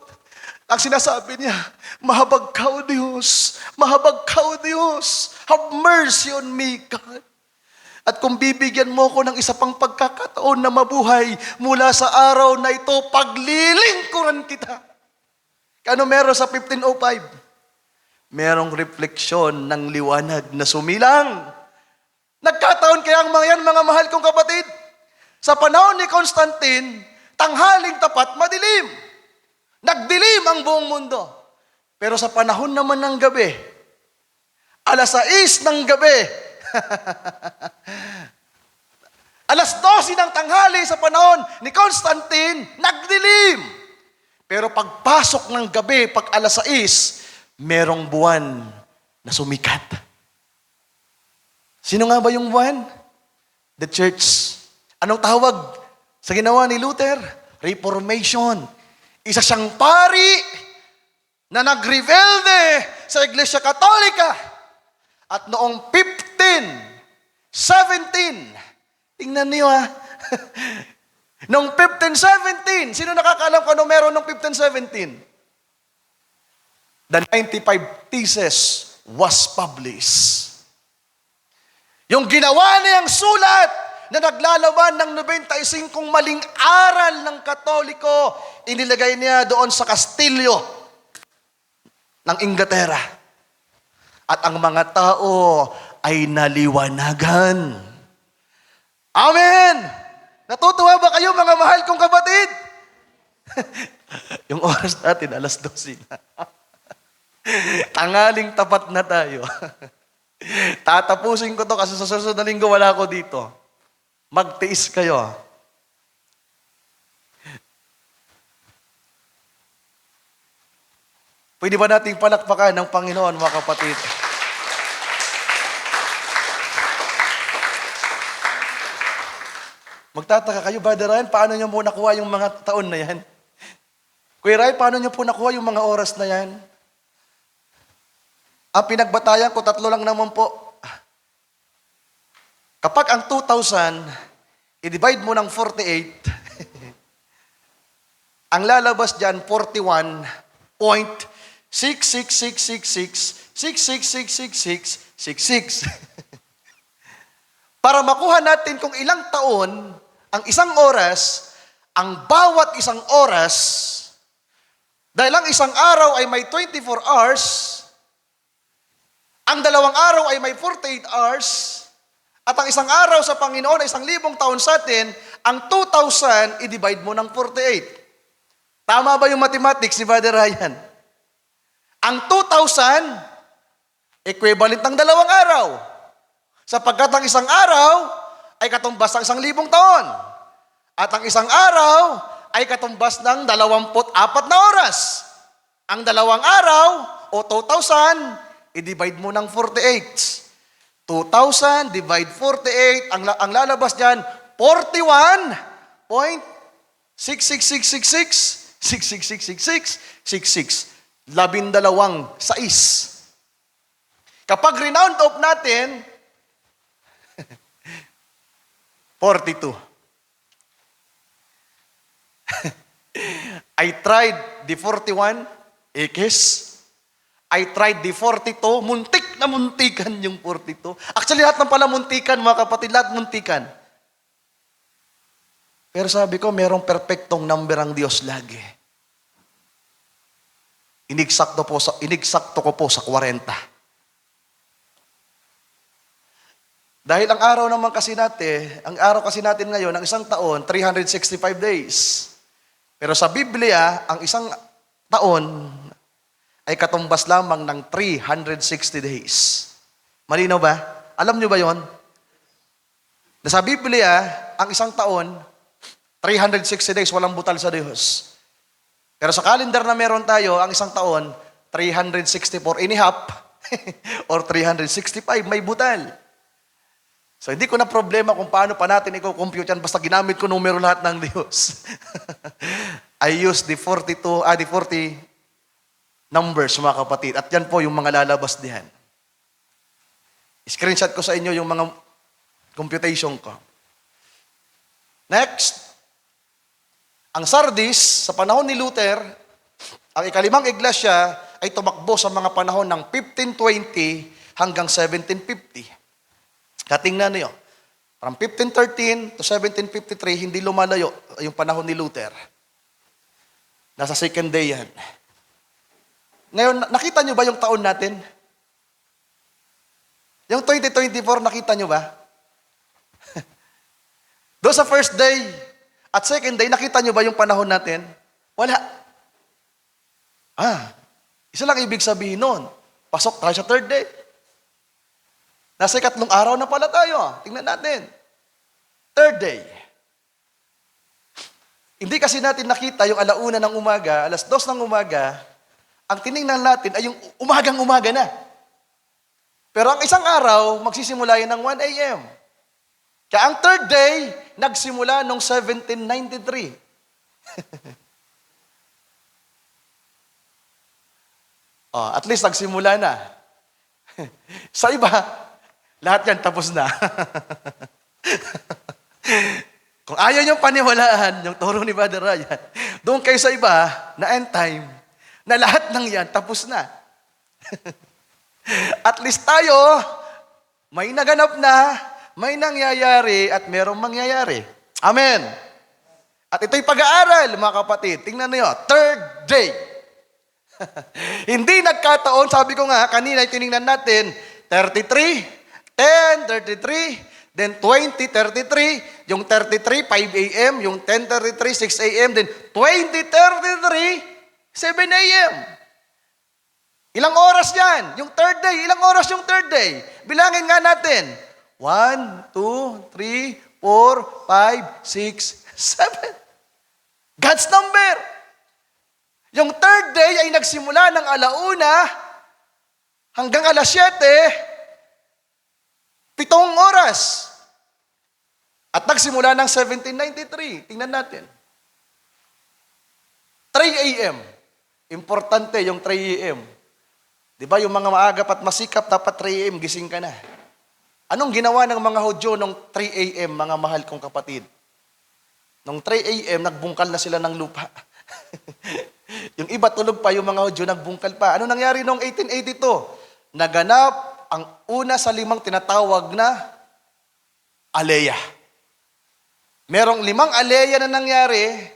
Ang sinasabi niya, mahabag ka o Diyos, mahabag ka o Diyos, have mercy on me, God. At kung bibigyan mo ko ng isa pang pagkakataon na mabuhay mula sa araw na ito, paglilingkuran kita. Ano meron sa 1505? merong refleksyon ng liwanag na sumilang. Nagkataon kaya ang mga yan, mga mahal kong kapatid, sa panahon ni Constantine, tanghaling tapat, madilim. Nagdilim ang buong mundo. Pero sa panahon naman ng gabi, 6:00 ng gabi, 12:00 ng tanghali sa panahon ni Constantine, nagdilim. Pero pagpasok ng gabi, pag 6:00, merong buwan na sumikat. Sino nga ba yung buwan? The church. Anong tawag sa ginawa ni Luther? Reformation. Isa siyang pari na nagrebelde sa Iglesia Katolika. At noong 1517, tingnan niyo noong 1517, sino nakakaalam kung ano meron noong 1517? The 95 Theses was published. Yung ginawa niyang sulat na naglalaban ng 95 maling aral ng Katoliko, inilagay niya doon sa Kastilyo ng Inglaterra. At ang mga tao ay naliwanagan. Amen! Natutuwa ba kayo, mga mahal kong kapatid? Yung oras natin, 12:00 na. Tangaling tapat na tayo. Tatapusin ko to kasi sa susunod na linggo wala ako dito. Magtiis kayo. Pwede ba nating palakpakan ng Panginoon, mga kapatid? Magtataka kayo, Brother Ryan, paano niyo po nakuha yung mga taon na yan? Kuya Ryan, paano niyo po nakuha yung mga oras na yan? Ang pinagbatayan ko, 3 lang naman po. Kapag ang 2,000, i-divide mo ng 48, ang lalabas dyan, 41.66666666666. Para makuha natin kung ilang taon, ang isang oras, ang bawat isang oras, dahil ang isang araw ay may 24 hours, ang 2 araw ay may 48 hours, at ang isang araw sa Panginoon ay 1,000 taon sa atin, ang 2,000, i-divide mo ng 48. Tama ba yung mathematics ni Brother Ryan? Ang 2,000, equivalent ng 2 araw. Sapagkat ang isang araw ay katumbas ng 1,000 taon. At ang isang araw ay katumbas ng 24 na oras. Ang 2 araw o 2,000, i-divide mo ng 48. 2,000 divide 48, ang lalabas dyan, 41.666666666. 12 sais. Kapag renound off natin, 42. I tried the 41, ekes. I tried the 42, muntik na muntikan yung 42. Actually, lahat ng pala muntikan, mga kapatid, lahat muntikan. Pero sabi ko, merong perpektong number ang Diyos lagi. Inigsakto ko po sa 40. Dahil ang araw naman kasi natin, ang araw kasi natin ngayon, ang isang taon, 365 days. Pero sa Biblia, ang isang taon ay katumbas lamang ng 360 days. Malinaw ba? Alam nyo ba yon? Sa Biblia, ang isang taon, 360 days, walang butal sa Diyos. Pero sa calendar na meron tayo, ang isang taon, 364 and a half, or 365, may butal. So, hindi ko na problema kung paano pa natin i-compute yan, basta ginamit ko numero lahat ng Diyos. I use the 40 numbers, mga kapatid. At yan po yung mga lalabas diyan. Screenshot ko sa inyo yung mga computation ko. Next. Ang Sardis, sa panahon ni Luther, ang ikalimang iglesia ay tumakbo sa mga panahon ng 1520 hanggang 1750. Katingnan niyo. From 1513 to 1753, hindi lumalayo yung panahon ni Luther. Nasa second day yan. Ngayon, nakita nyo ba yung taon natin? Yung 2024, nakita nyo ba? Doon sa first day at second day, nakita nyo ba yung panahon natin? Wala. Isa lang ibig sabihin nun. Pasok tayo sa third day. Nasa 3 araw na pala tayo. Tingnan natin. Third day. Hindi kasi natin nakita yung alauna ng umaga, 2:00 ng umaga, ang tiningnan natin ay yung umagang-umaga na. Pero ang isang araw, magsisimula yun ng 1 a.m. Kaya ang third day, nagsimula noong 1793. At least nagsimula na. Sa iba, lahat yan tapos na. Kung ayaw niyong paniwalaan, yung turo ni Brother Ryan, doon kayo sa iba, na end time, na lahat ng yan tapos na. At least tayo, may naganap na, may nangyayari, at merong mangyayari. Amen. At ito'y pag-aaral, mga kapatid. Tingnan niyo, third day. Hindi nagkataon, sabi ko nga, kanina tinignan natin, 33, 10, 33, then 20, 33, yung 33, 5 a.m., yung 10:33, 6 a.m., then 20:33, 7 a.m. Ilang oras yan? Yung third day, ilang oras yung third day? Bilangin nga natin. 1, 2, 3, 4, 5, 6, 7. God's number. Yung third day ay nagsimula ng 1:00 hanggang 7:00, 7 oras. At nagsimula ng 1793. Tingnan natin. 3 a.m. Importante yung 3 a.m. Di ba yung mga maagap at masikap, dapat 3 a.m. gising ka na. Anong ginawa ng mga Hudyo nung 3 a.m., mga mahal kong kapatid? Nung 3 a.m., nagbungkal na sila ng lupa. Yung iba tulog pa, yung mga Hudyo nagbungkal pa. Ano nangyari noong 1882? Naganap ang una sa 5 tinatawag na aleya. Merong 5 aleya na nangyari.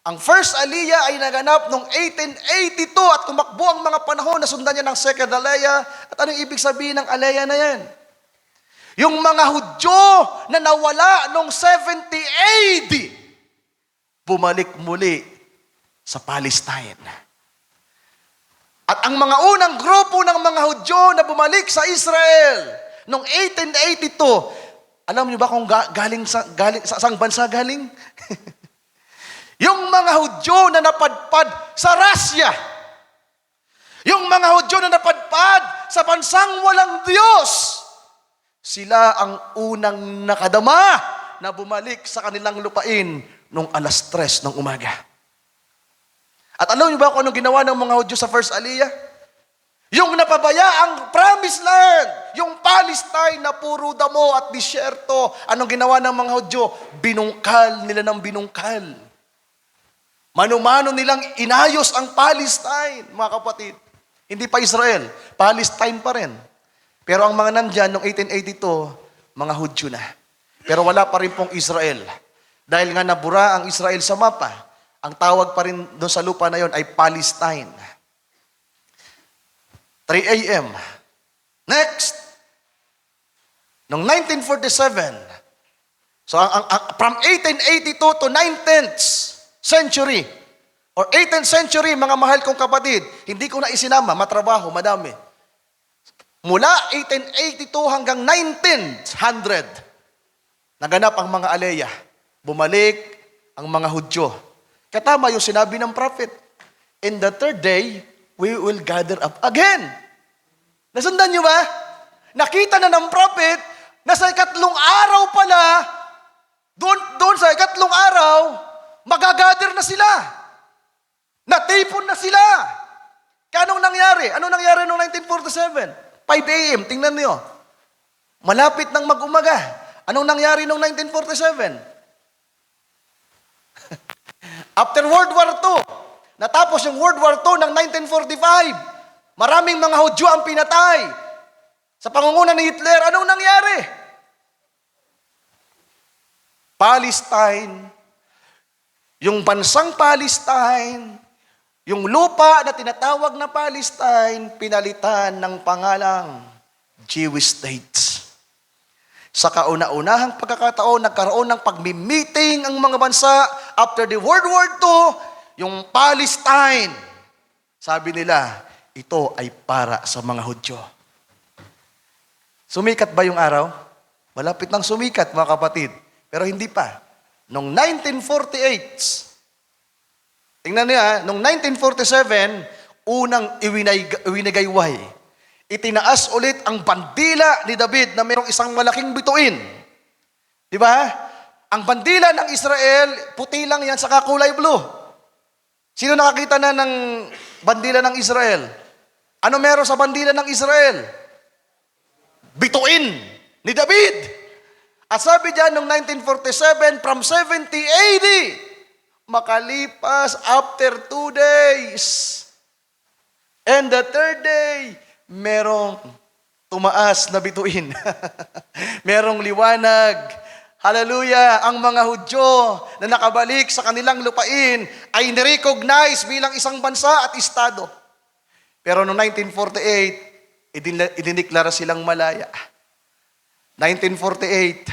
Ang first aleya ay naganap noong 1882 at tumakbo ang mga panahon na sundan niya ng second aleya. At anong ibig sabihin ng aleya na yan? Yung mga Hudyo na nawala noong 70 AD, bumalik muli sa Palestine. At ang mga unang grupo ng mga Hudyo na bumalik sa Israel noong 1882, alam niyo ba kung galing sa saang bansa galing? Yung mga Hudyo na napadpad sa Russia. Yung mga Hudyo na napadpad sa bansang walang Diyos. Sila ang unang nakadama na bumalik sa kanilang lupain noong 3:00 ng umaga. At alam niyo ba kung anong ginawa ng mga Hudyo sa first aliyah? Yung napabaya ang promised land, yung Palestine na puro damo at disyerto, anong ginawa ng mga Hudyo? Binungkal nila ng binungkal. Mano-mano nilang inayos ang Palestine, mga kapatid. Hindi pa Israel, Palestine pa rin. Pero ang mga nandyan noong 1882, mga Hudyo na. Pero wala pa rin pong Israel. Dahil nga nabura ang Israel sa mapa, ang tawag pa rin doon sa lupa na yon ay Palestine. 3 a.m. Next, noong 1947, so from 1882 to 19th century, or 18th century, mga mahal kong kapatid, hindi ko na isinama, matrabaho, madami. Mula 1882 hanggang 1900, naganap ang mga aleya. Bumalik ang mga Hudyo. Katama yung sinabi ng prophet, in the third day, we will gather up again. Nasundan niyo ba? Nakita na ng prophet na sa 3 araw pala, doon sa 3 araw, magagather na sila. Natipon na sila. Kaya anong nangyari? Anong nangyari noong 1947? 5 a.m., tingnan niyo. Malapit nang mag-umaga. Anong nangyari noong 1947? After World War II, natapos yung World War II ng 1945, maraming mga Hudyo ang pinatay. Sa pangunguna ni Hitler, anong nangyari? Palestine, yung bansang Palestine, Yung lupa na tinatawag na Palestine, pinalitan ng pangalang Jewish states. Sa kauna-unahang pagkakataon, nagkaroon ng pagmi-meeting ang mga bansa after the World War II, yung Palestine. Sabi nila, ito ay para sa mga Hudyo. Sumikat ba yung araw? Malapit nang sumikat, mga kapatid. Pero hindi pa. Noong 1948, tingnan niya, noong 1947, unang iwinagayway. Itinaas ulit ang bandila ni David na mayroong isang malaking bituin. Di ba? Ang bandila ng Israel, puti lang yan sa kulay blue. Sino nakakita na ng bandila ng Israel? Ano meron sa bandila ng Israel? Bituin ni David. At sabi dyan noong 1947, from 70 AD, makalipas after 2 days. And the third day, merong tumaas na bituin. Merong liwanag. Hallelujah! Ang mga Hudyo na nakabalik sa kanilang lupain ay nirecognize bilang isang bansa at estado. Pero noong 1948, idiniklara silang malaya. 1948,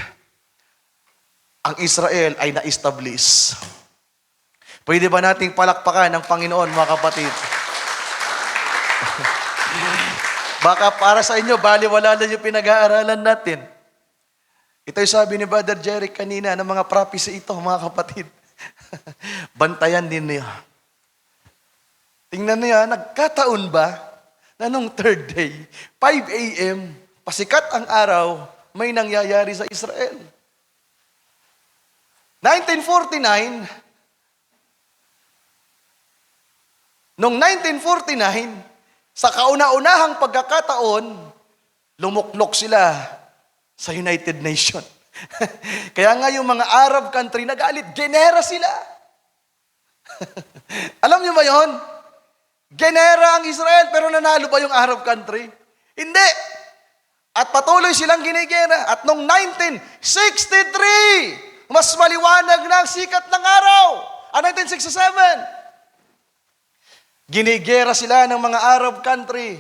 ang Israel ay na-establish. Pwede ba nating palakpakan ng Panginoon, mga kapatid? Baka para sa inyo, baliwala na yung pinag-aaralan natin. Ito yung sabi ni Brother Jerry kanina ng mga prophecy ito, mga kapatid. Bantayan din niya. Tingnan niya, nagkataon ba na nung third day, 5 a.m., pasikat ang araw, may nangyayari sa Israel. 1949, noong 1949, sa kauna-unahang pagkakataon, lumuklok sila sa United Nations. Kaya nga yung mga Arab country nagalit, genera sila. Alam niyo ba yon? Genera ang Israel, pero nanalo ba yung Arab country? Hindi. At patuloy silang ginigera. At noong 1963, mas maliwanag na ang sikat ng araw. 1967, ginigera sila ng mga Arab country.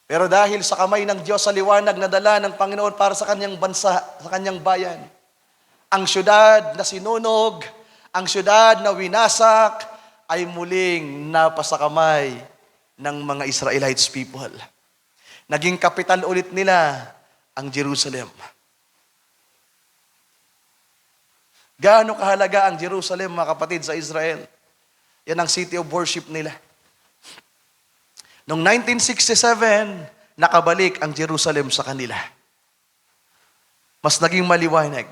Pero dahil sa kamay ng Diyos sa liwanag na dala ng Panginoon para sa kanyang bansa, sa kanyang bayan, ang syudad na sinunog, ang syudad na winasak, ay muling napasakamay ng mga Israelites people. Naging kapital ulit nila ang Jerusalem. Gaano kahalaga ang Jerusalem, mga kapatid, sa Israel? Yan ang city of worship nila. Noong 1967, nakabalik ang Jerusalem sa kanila. Mas naging maliwanag.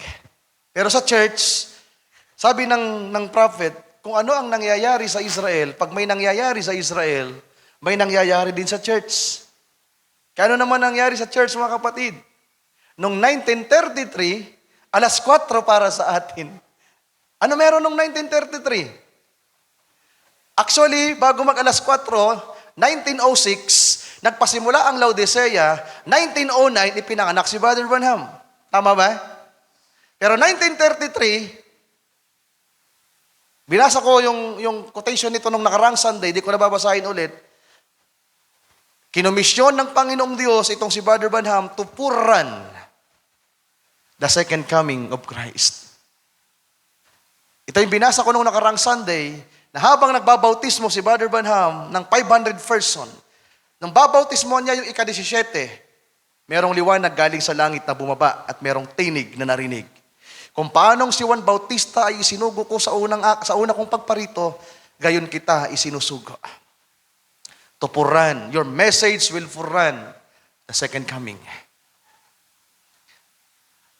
Pero sa church, sabi ng prophet, kung ano ang nangyayari sa Israel, pag may nangyayari sa Israel, may nangyayari din sa church. Kano naman nangyari sa church, mga kapatid? Noong 1933, 4:00 para sa atin. Ano meron noong 1933? Actually, bago mag 4:00, 1906, nagpasimula ang Laodicea, 1909, ipinanganak si Brother Branham. Tama ba? Pero 1933, binasa ko yung quotation nito nung nakarang Sunday, di ko nababasahin ulit. Kinomisyon ng Panginoong Diyos itong si Brother Branham to forerun the second coming of Christ. Ito yung binasa ko nung nakarang Sunday, na habang nagbabautismo si Brother Branham ng 500 person, nang babautismo niya yung ika-17, merong liwanag galing sa langit na bumaba at merong tinig na narinig. Kung paanong si Juan Bautista ay isinugo ko sa una kong pagparito, gayon kita isinusugo. To forerun, your message will forerun the second coming.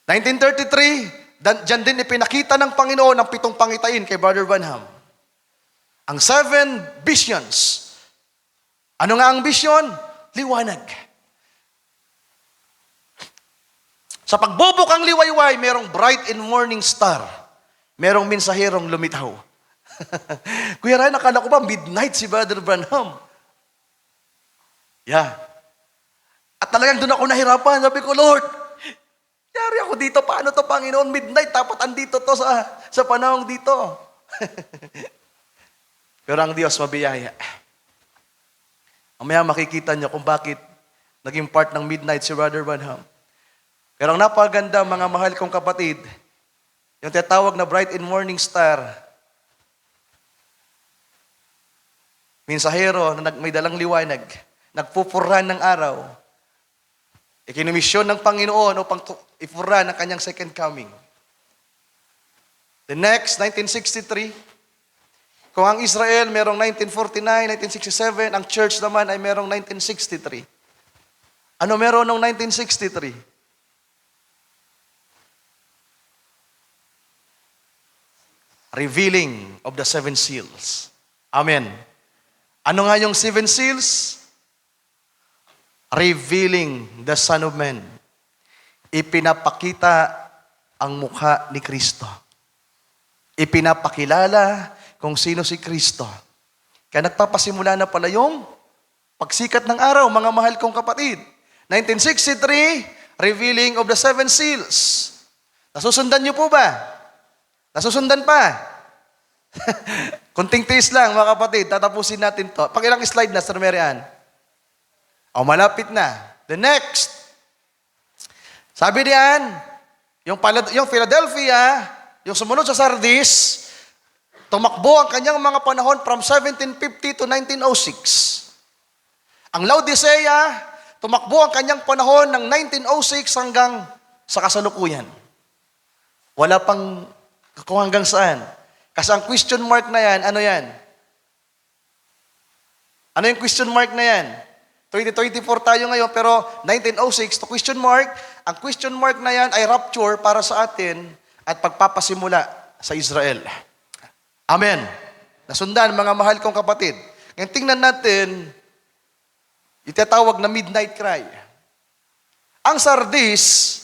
1933, dyan din ipinakita ng Panginoon ang 7 pangitain kay Brother Branham. Ang 7 visions. Ano nga ang vision? Liwanag. Sa pagbubukang liwayway, merong bright and morning star. Merong mensaherong lumitaw. Kuya Ryan, nakala ko ba midnight si Brother Branham? Yeah. At talagang doon ako nahirapan. Sabi ko, Lord, yari ako dito. Paano to, Panginoon? Midnight, dapat andito to sa panahong dito. Pero ang Diyos mabiyaya. Mamaya makikita niyo kung bakit naging part ng midnight si Brother Branham. Pero ang napaganda, mga mahal kong kapatid, yung tinatawag na bright and morning star, minsahero na may dalang liwanag, nagpupurhan ng araw, ikinumisyon ng Panginoon upang ipurhan ang kanyang second coming. The next, 1963, kung ang Israel merong 1949, 1967, ang church naman ay merong 1963. Ano meron noong 1963? Revealing of the seven seals. Amen. Ano nga yung seven seals? Revealing the Son of Man. Ipinapakita ang mukha ni Kristo. Ipinapakilala kung sino si Kristo. Kaya nagpapasimula na pala yung pagsikat ng araw, mga mahal kong kapatid. 1963, revealing of the seven seals. Nasusundan niyo po ba? Nasusundan pa? Kunting tiis lang, mga kapatid. Tatapusin natin to. Pag ilang slide na, Sir Marian? O, malapit na. The next. Sabi diyan, yung Philadelphia, yung sumunod sa Sardis, tumakbo ang kanyang mga panahon from 1750 to 1906. Ang Laodicea, tumakbo ang kanyang panahon ng 1906 hanggang sa kasalukuyan. Wala pang kung hanggang saan. Kasi ang question mark na yan, ano yan? Ano yung question mark na yan? 2024 tayo ngayon, pero 1906 to question mark. Ang question mark na yan ay rapture para sa atin at pagpapasimula sa Israel. Amen. Nasundan, mga mahal kong kapatid. Ngayon tingnan natin, itatawag na midnight cry. Ang Sardis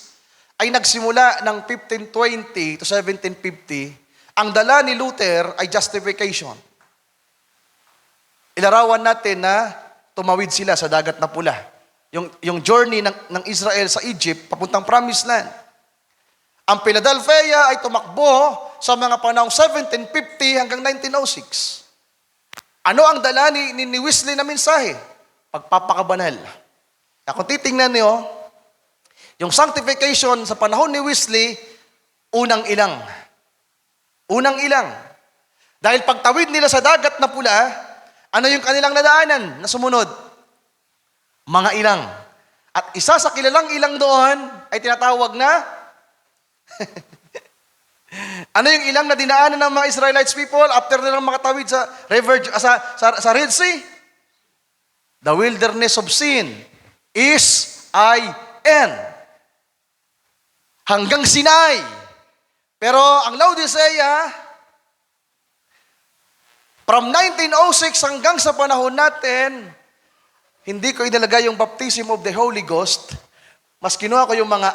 ay nagsimula ng 1520 to 1750. Ang dala ni Luther ay justification. Ilarawan natin na tumawid sila sa dagat na pula. Yung journey ng Israel sa Egypt, papuntang Promised Land. Ang Philadelphia ay tumakbo sa mga panahong 1750 hanggang 1906. Ano ang dala ni Wesley na mensahe? Pagpapakabanal. Kung titingnan niyo, yung sanctification sa panahon ni Wesley, unang ilang. Unang ilang. Dahil pagtawid nila sa dagat na pula, ano yung kanilang nadaanan na sumunod? Mga ilang. At isa sa kilalang ilang doon ay tinatawag na ano yung ilang na dinaanan ng mga Israelites people after nilang makatawid sa river sa Red Sea? The wilderness of sin. S-I-N. Hanggang Sinai. Pero ang Laodicea, from 1906 hanggang sa panahon natin, hindi ko inilagay yung baptism of the Holy Ghost. Mas kinuha ko yung mga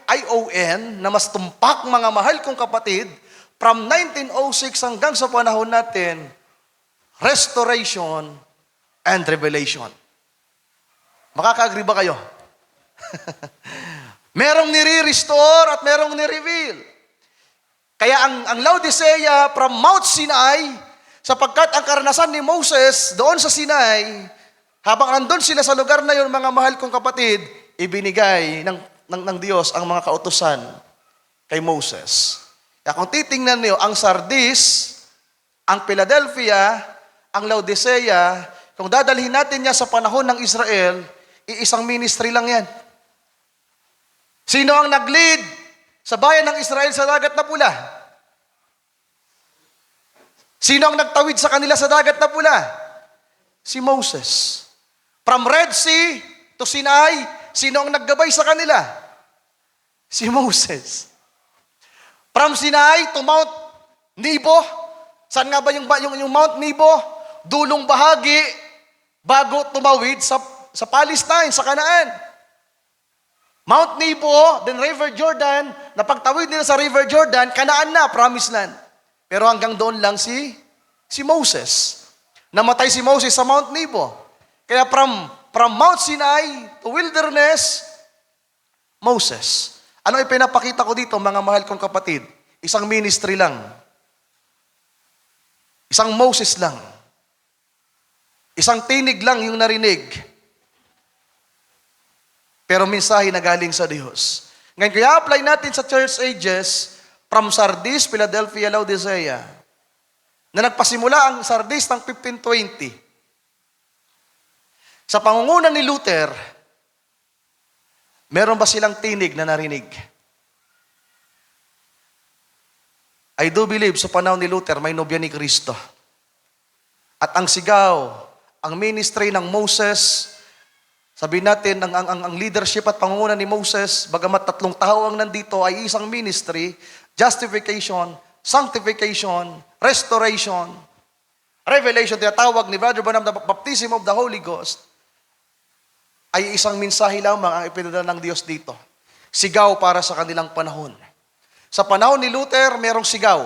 ION na mas tumpak, mga mahal kong kapatid, from 1906 hanggang sa panahon natin, restoration and revelation. Makaka-agree ba kayo? Merong nire-restore at merong nire-reveal. Kaya ang Laodicea from Mount Sinai, sapagkat ang karanasan ni Moses doon sa Sinai, habang nandun sila sa lugar na yun, mga mahal kong kapatid, ibinigay ng Diyos ang mga kautusan kay Moses. Kaya kung titingnan niyo, ang Sardis, ang Philadelphia, ang Laodicea, kung dadalhin natin niya sa panahon ng Israel, iisang ministry lang yan. Sino ang nag-lead sa bayan ng Israel sa dagat na pula? Sino ang nagtawid sa kanila sa dagat na pula? Si Moses. From Red Sea to Sinai, sino ang naggabay sa kanila? Si Moses. From Sinai to Mount Nebo, saan nga ba yung Mount Nebo? Dulong bahagi bago tumawid sa Palestine, sa Canaan. Mount Nebo, then River Jordan, napagtawid nila sa River Jordan, Canaan na, Promised Land. Pero hanggang doon lang si Moses. Namatay si Moses sa Mount Nebo. Kaya from Mount Sinai to wilderness, Moses. Ano ipinapakita ko dito, mga mahal kong kapatid? Isang ministry lang. Isang Moses lang. Isang tinig lang yung narinig. Pero mensahe na galing sa Diyos. Ngayon, kaya apply natin sa church ages from Sardis, Philadelphia, Laodicea, na nagpasimula ang Sardis ng 1520. Sa pangunguna ni Luther, meron ba silang tinig na narinig? I do believe sa panahon ni Luther, may nobya ni Kristo. At ang sigaw, ang ministry ng Moses, sabihin natin, ang leadership at pangunguna ni Moses, bagamat 3 tao ang nandito, ay isang ministry, justification, sanctification, restoration, revelation, tinatawag ni Brother Branham na baptism of the Holy Ghost, ay isang mensahe lamang ang ipinadala ng Diyos dito. Sigaw para sa kanilang panahon. Sa panahon ni Luther, merong sigaw.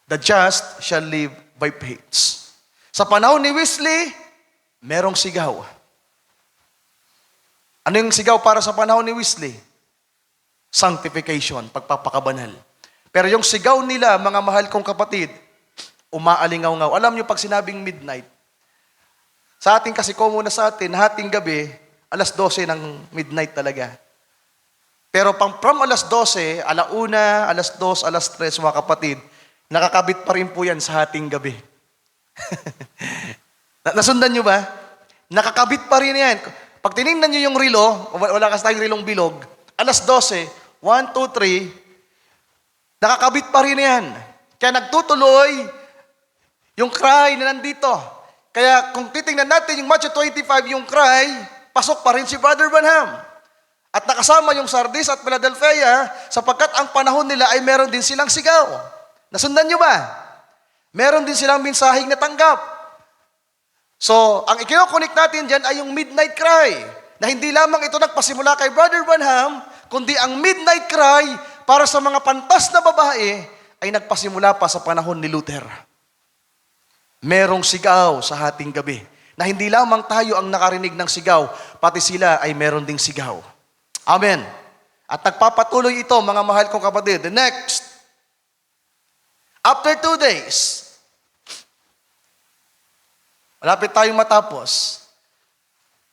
The just shall live by faith. Sa panahon ni Wesley, merong sigaw. Ano yung sigaw para sa panahon ni Wesley? Sanctification, pagpapakabanal. Pero yung sigaw nila, mga mahal kong kapatid, umaalingaw-ngaw. Alam nyo, pag sinabing midnight, sa atin kasi, komuna sa atin, hating gabi, alas 12 ng midnight talaga. Pero from alas 12, alauna, alas 2, alas 3, mga kapatid, nakakabit pa rin po yan sa hating gabi. Nasundan nyo ba? Nakakabit pa rin yan. Pag tinignan nyo yung relo, wala kasi tayong relong bilog, alas 12, 1, 2, 3, nakakabit pa rin yan. Kaya nagtutuloy yung cry na nandito. Kaya kung titingnan natin yung Matthew 25, yung cry, pasok pa rin si Brother Branham. At nakasama yung Sardis at Philadelphia sapagkat ang panahon nila ay meron din silang sigaw. Nasundan nyo ba? Meron din silang mensaheng natanggap. So, ang ikinokonik natin dyan ay yung midnight cry. Na hindi lamang ito nagpasimula kay Brother Branham, kundi ang midnight cry para sa mga pantas na babae ay nagpasimula pa sa panahon ni Luther. Merong sigaw sa hating gabi. Na hindi lamang tayo ang nakarinig ng sigaw, pati sila ay meron ding sigaw. Amen. At nagpapatuloy ito, mga mahal kong kapatid. The next, after 2 days, malapit tayong matapos.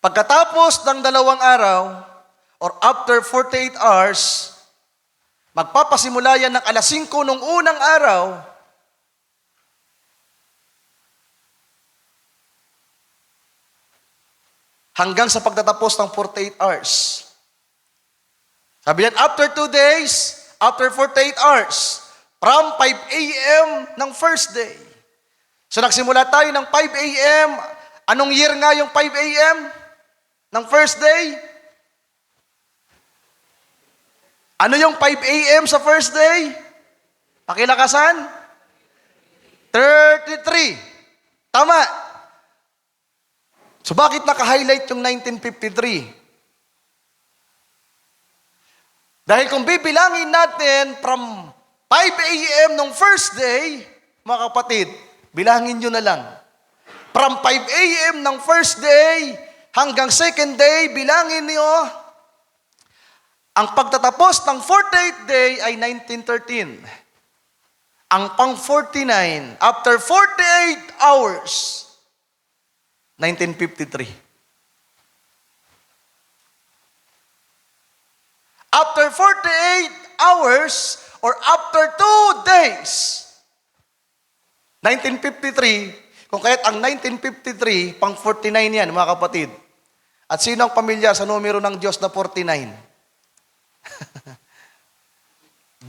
Pagkatapos ng 2 araw, or after 48 hours, magpapasimula yan ng alas 5 nung unang araw, hanggang sa pagtatapos ng 48 hours. Sabi yan, after 2 days, after 48 hours, from 5 a.m. ng first day. So nagsimula tayo ng 5 a.m. Anong year nga yung 5 a.m. ng first day? Ano yung 5 a.m. sa first day? Pakilakasan? 33. Tama. So bakit naka-highlight yung 1953? Dahil kung bibilangin natin from 5 a.m. nung first day, mga kapatid, bilangin nyo na lang. From 5 a.m. ng first day hanggang second day, bilangin nyo. Ang pagtatapos ng 48th day ay 1913. Ang pang 49, after 48 hours, 1953. After 48 hours or after 2 days, 1953, kung kaya't ang 1953, pang 49 yan, mga kapatid. At sino ang pamilyar sa numero ng Diyos na 49?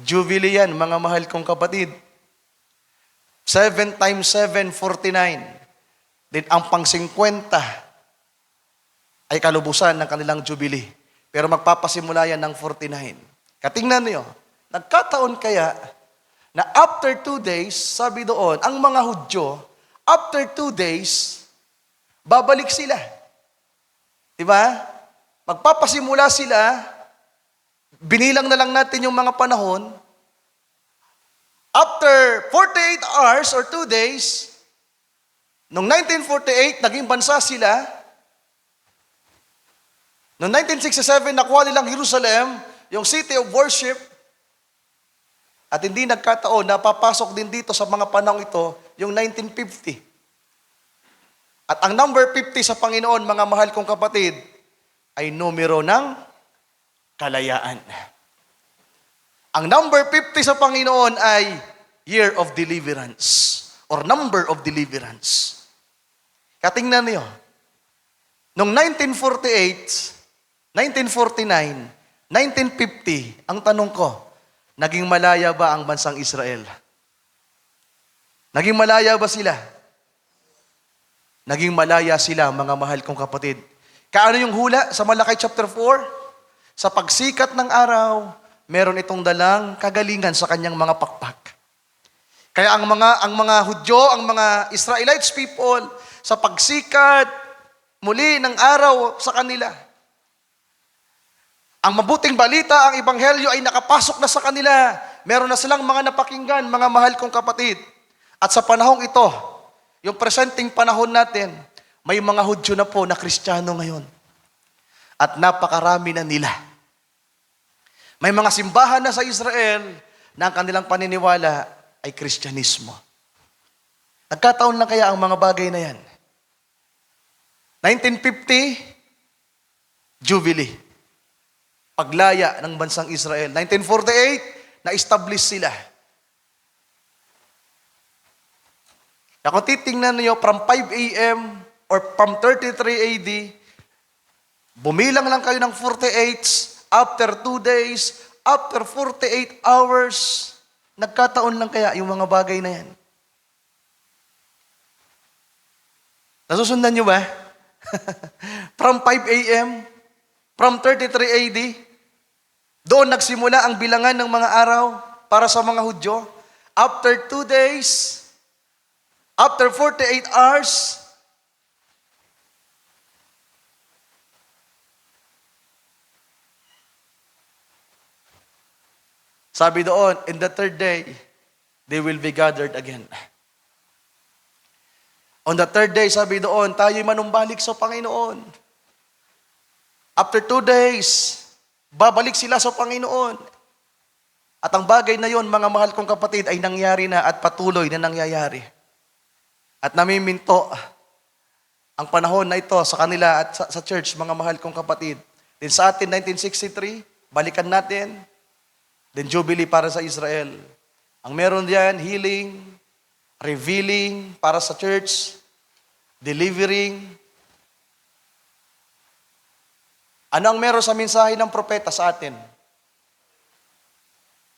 Jubilee yan, mga mahal kong kapatid. 7 times 7, 49. Then ang pang 50 ay kalubusan ng kanilang Jubilee. Pero magpapasimula yan ng 49. Katingnan niyo, nagkataon kaya na after 2 days, sabi doon, ang mga Hudyo, after 2 days, babalik sila. Diba? Magpapasimula sila, binilang na lang natin yung mga panahon, after 48 hours or 2 days, noong 1948, naging bansa sila. Noong 1967, nakuha nilang Jerusalem, yung city of worship. At hindi nagkataon, napapasok din dito sa mga panahon ito, yung 1950. At ang number 50 sa Panginoon, mga mahal kong kapatid, ay numero ng kalayaan. Ang number 50 sa Panginoon ay year of deliverance or number of deliverance. Katingnan niyo, noong 1948, 1949, 1950, ang tanong ko, naging malaya ba ang bansang Israel? Naging malaya ba sila? Naging malaya sila, mga mahal kong kapatid. Kaano yung hula sa Malakay chapter 4? Sa pagsikat ng araw, meron itong dalang kagalingan sa kanyang mga pakpak. Kaya ang mga Hudyo, ang mga Israelites people, sa pagsikat muli ng araw sa kanila, ang mabuting balita, ang ebanghelyo ay nakapasok na sa kanila. Meron na silang mga napakinggan, mga mahal kong kapatid. At sa panahong ito, yung presenting panahon natin, may mga Hudyo na po na Kristiyano ngayon. At napakarami na nila. May mga simbahan na sa Israel na ang kanilang paniniwala ay Kristyanismo. Nagkataon lang kaya ang mga bagay na yan. 1950, Jubilee. Paglaya ng bansang Israel. 1948, na-establish sila. Kaya kung titingnan niyo from 5 a.m. or from 33 AD, bumilang lang kayo ng 48, after 2 days, after 48 hours, nagkataon lang kaya yung mga bagay na yan. Nasusundan niyo ba? From 5 a.m., from 33 AD, doon nagsimula ang bilangan ng mga araw para sa mga Hudyo. After 2 days, after 48 hours, sabi doon, in the third day, they will be gathered again. On the third day, sabi doon, tayo'y manumbalik sa Panginoon. After 2 days, babalik sila sa Panginoon. At ang bagay na yon, mga mahal kong kapatid, ay nangyari na at patuloy na nangyayari. At namiminto ang panahon na ito sa kanila at sa church, mga mahal kong kapatid. Then sa atin, 1963, balikan natin. Then Jubilee para sa Israel. Ang meron diyan, healing, revealing para sa church, delivering. Ano ang meron sa mensahe ng propeta sa atin?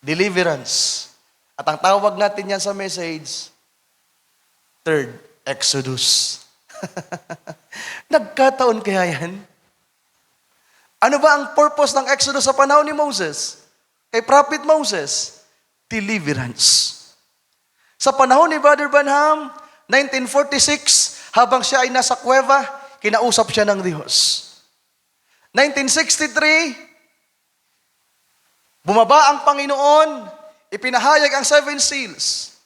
Deliverance. At ang tawag natin yan sa message, third, Exodus. Nagkataon kaya yan? Ano ba ang purpose ng Exodus sa panahon ni Moses? Kay Prophet Moses? Deliverance. Sa panahon ni Brother Branham, 1946, habang siya ay nasa kuweba, kinausap siya ng Diyos. 1963, bumaba ang Panginoon, ipinahayag ang 7 seals.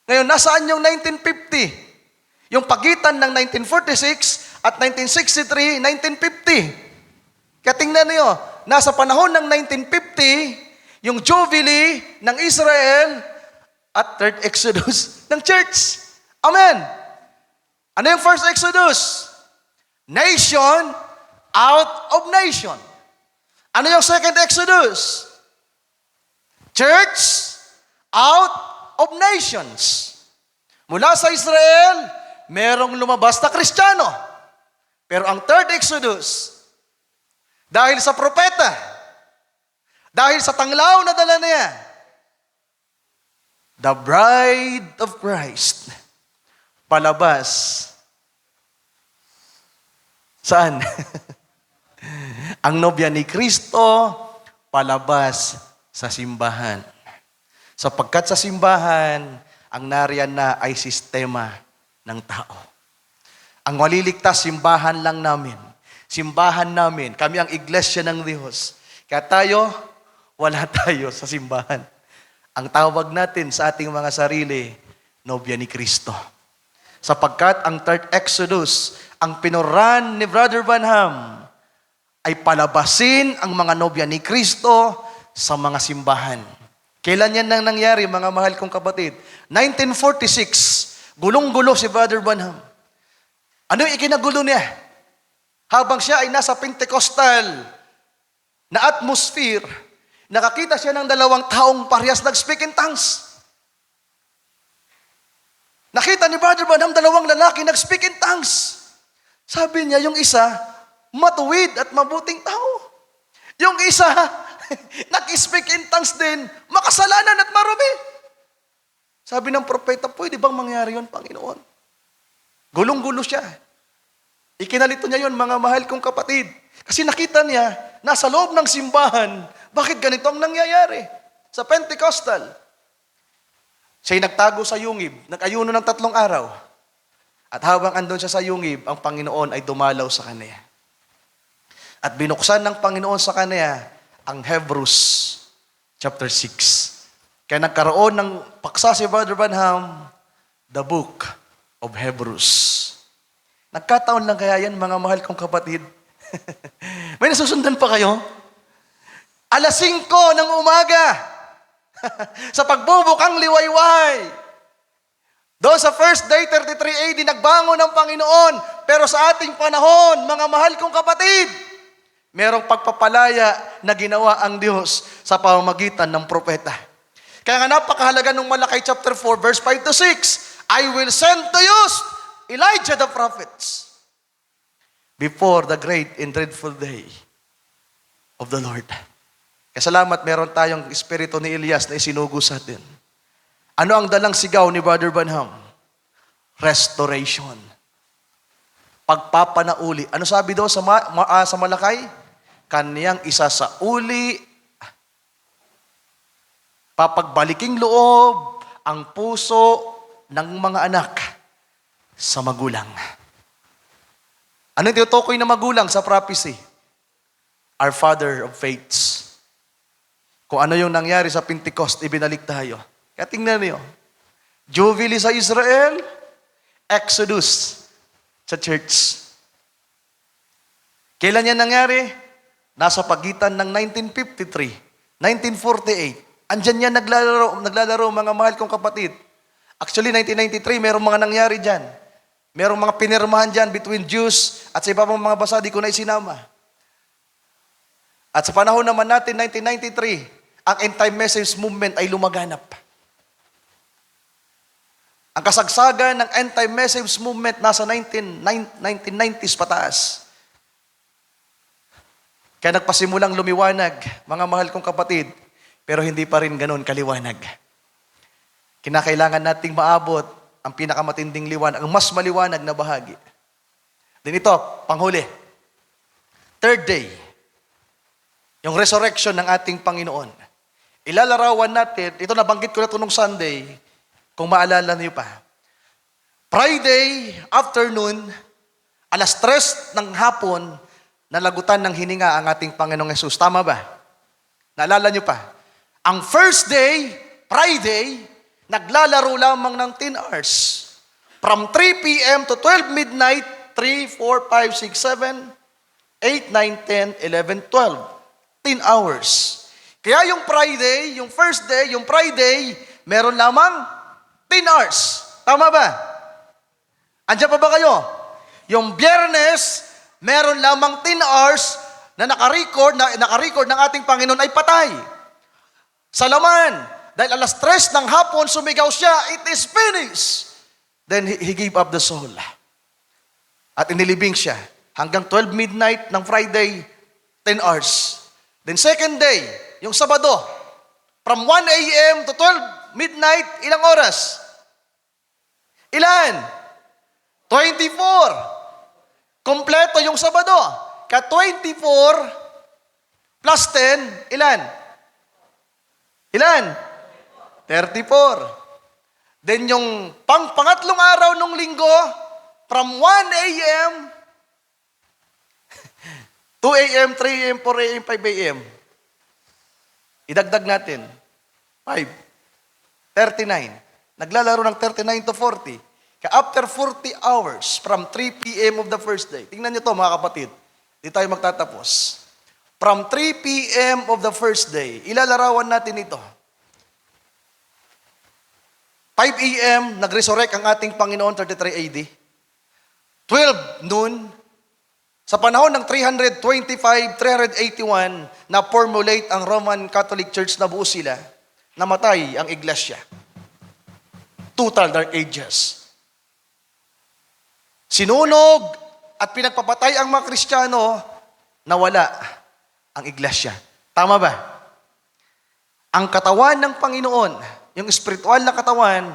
Ngayon, nasaan yung 1950? Yung pagitan ng 1946 at 1963, 1950. Kaya tingnan niyo, nasa panahon ng 1950, yung Jubilee ng Israel at third Exodus ng church. Amen. Ano yung first Exodus? Nation out of nation. Ano yung second Exodus? Church out of nations. Mula sa Israel, merong lumabas na Kristiyano. Pero ang third Exodus, dahil sa propeta, dahil sa tanglaw na dala niya, the bride of Christ, palabas. Saan? Ang nobya ni Kristo, palabas sa simbahan. Sapagkat sa simbahan, ang nariyan na ay sistema ng tao. Ang maliligtas, simbahan lang namin. Simbahan namin. Kami ang iglesia ng Diyos. Kaya tayo, wala tayo sa simbahan. Ang tawag natin sa ating mga sarili, nobya ni Kristo. Sapagkat ang third Exodus, ang pinuran ni Brother Branham, ay palabasin ang mga nobya ni Kristo sa mga simbahan. Kailan yan nang nangyari, mga mahal kong kapatid? 1946, gulong-gulo si Brother Branham. Ano yung ikinagulo niya? Habang siya ay nasa Pentecostal na atmosphere, nakakita siya ng dalawang taong parehas nag-speak in tongues. Nakita ni Brother Branham dalawang lalaki nag-speak in tongues. Sabi niya, yung isa, matuwid at mabuting tao. Yung isa, nag-speak in tongues din, makasalanan at marumi. Sabi ng propeta, pwede bang mangyari yun, Panginoon? Gulong-gulo siya. Ikinalito niya yun, mga mahal kong kapatid. Kasi nakita niya, nasa loob ng simbahan, bakit ganito ang nangyayari? Sa Pentecostal. Siya'y nagtago sa yungib, nag-ayuno ng 3 araw. At habang andun siya sa yungib, ang Panginoon ay dumalaw sa kanya. At binuksan ng Panginoon sa kanya ang Hebrews chapter 6. Kaya nagkaroon ng paksa si Brother Branham, the book of Hebrews. Nagkataon lang kaya yan, mga mahal kong kapatid. May nasusundan pa kayo? 5:00 ng umaga, sa pagbubukang liwayway. Doon sa first day, 33 AD, nagbangon ng Panginoon. Pero sa ating panahon, mga mahal kong kapatid, merong pagpapalaya na ginawa ang Diyos sa pamamagitan ng propeta. Kaya nga napakahalaga ng Malakay chapter 4, verse 5 to 6. I will send to you Elijah the prophets before the great and dreadful day of the Lord. Kaya salamat, meron tayong espiritu ni Elias na isinugo sa atin. Ano ang dalang sigaw ni Brother Branham? Restoration. Pagpapanauli. Ano sabi daw sa Malakay? Kaniyang isa sa uli, papagbaliking loob ang puso ng mga anak sa magulang. Ano yung tinutukoy na magulang sa prophecy? Our Father of Faiths. Kung ano yung nangyari sa Pentecost, ibinalik tayo. Kaya tingnan niyo, Jubilee sa Israel, Exodus sa church. Kailan yan nangyari? Nasa pagitan ng 1953, 1948. Andyan yan naglalaro mga mahal kong kapatid. Actually, 1993, merong mga nangyari dyan. Merong mga pinirmahan dyan between Jews at sa iba pang mga basa, di ko na isinama. At sa panahon naman natin, 1993, ang anti-message movement ay lumaganap. Ang kasagsagan ng anti-message movement nasa 1990s pataas. Kaya nagpasimulang lumiwanag, mga mahal kong kapatid, pero hindi pa rin ganun kaliwanag. Kinakailangan nating maabot ang pinakamatinding liwanag, ang mas maliwanag na bahagi. Then ito, panghuli. Third day, yung resurrection ng ating Panginoon. Ilalarawan natin, ito nabanggit ko na ito nung Sunday, kung maalala niyo pa. Friday afternoon, 3:00 ng hapon, nalagutan ng hininga ang ating Panginoong Yesus. Tama ba? Naalala niyo pa? Ang first day, Friday, naglalaro lamang ng 10 hours. From 3 p.m. to 12 midnight, 3, 4, 5, 6, 7, 8, 9, 10, 11, 12. 10 hours. Kaya yung Friday, yung first day, yung Friday, meron lamang 10 hours. Tama ba? Andiyan pa ba kayo? Yung Biyernes, meron lamang 10 hours na naka-record ng ating Panginoon ay patay. Sa laman, dahil 3:00 ng hapon, sumigaw siya, it is finished. Then he gave up the soul. At inilibing siya. Hanggang 12 midnight ng Friday, 10 hours. Then second day, yung Sabado, from 1 a.m. to 12 midnight, ilang oras? Ilan? 24. Kompleto yung Sabado. Ka 24 plus 10, ilan? Ilan? 34. Then yung pangatlong araw ng linggo, from 1 a.m., 2 a.m., 3 a.m., 4 a.m., 5 a.m. Idagdag natin. 5. 39. Naglalaro ng 39 to 40. Kaya after 40 hours, from 3 p.m. of the first day, tingnan nyo to mga kapatid, di tayo magtatapos. From 3 p.m. of the first day, ilalarawan natin ito. 5 a.m., nag-resurrect ang ating Panginoon, 33 AD. 12 noon, sa panahon ng 325, 381, na-formulate ang Roman Catholic Church na buo sila, namatay ang iglesia. Total Dark Ages. Sinunog at pinagpapatay ang mga Kristiyano, nawala ang iglesia. Tama ba? Ang katawan ng Panginoon, yung espiritual na katawan,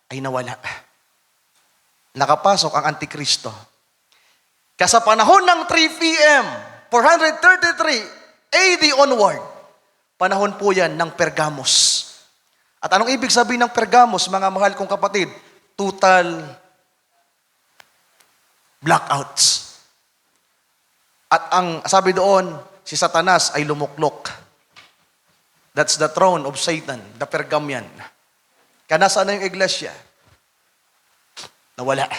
ay nawala. Nakapasok ang Antikristo. Kaya sa panahon ng 3 p.m., 433 AD onward, panahon po yan ng Pergamos. At anong ibig sabihin ng Pergamos, mga mahal kong kapatid? Total blackouts. At ang sabi doon, si Satanas ay lumuklok. That's the throne of Satan, the Pergamian. Kaya nasaan na yung iglesia? Nawala.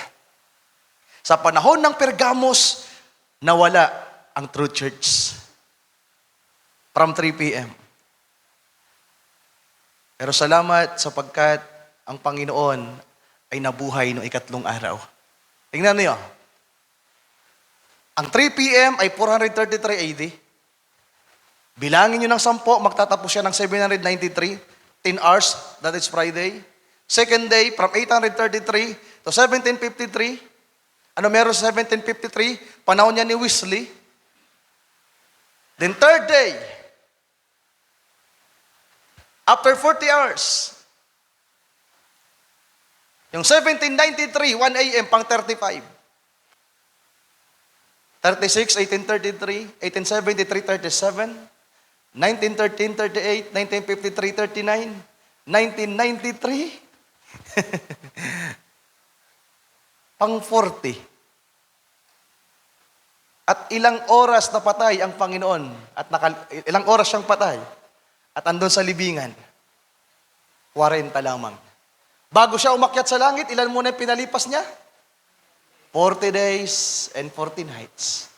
Sa panahon ng Pergamos, nawala ang true church. From 3 p.m. Pero salamat sapagkat ang Panginoon ay nabuhay noong ikatlong araw. Tingnan niyo. Ang 3 p.m. ay 433 AD. Bilangin nyo ng 10, magtatapos siya ng 793, 10 hours, that is Friday. Second day, from 833 to 1753. Ano meron sa 1753? Panahon niya ni Wesley. Then third day, after 40 hours, yung 1793, 1 a.m. pang 35. 36, 1833, 1873, 37, 1913, 38, 1953, 39, 1993, pang 40. At ilang oras na patay ang Panginoon at ilang oras siyang patay at andun sa libingan, 40 lamang. Bago siya umakyat sa langit, ilan muna yung pinalipas niya? 40 days and 40 nights.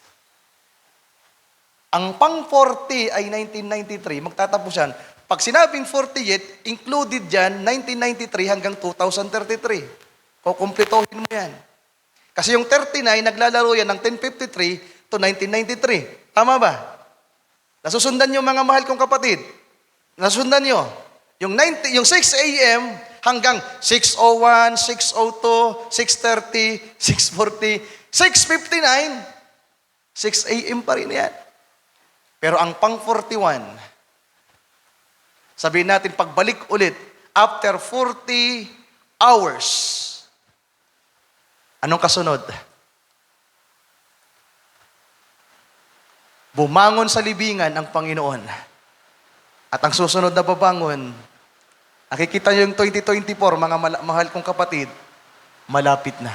Ang pang 40 ay 1993, magtatapos yan. Pag sinabing 48, included dyan 1993 hanggang 2033. Kukumpletohin mo yan. Kasi yung 39, naglalaro yan ng 1053 to 1993. Tama ba? Nasusundan nyo mga mahal kong kapatid. Nasusundan nyo. Yung 6 a.m. hanggang 6:01, 6:02, 6:30, 6:40, 6:59, 6 a.m. pa rin yan. Pero ang pang 41, sabihin natin pagbalik ulit, after 40 hours, anong kasunod? Bumangon sa libingan ang Panginoon. At ang susunod na babangon, nakikita niyo yung 2024, mga mahal kong kapatid, malapit na.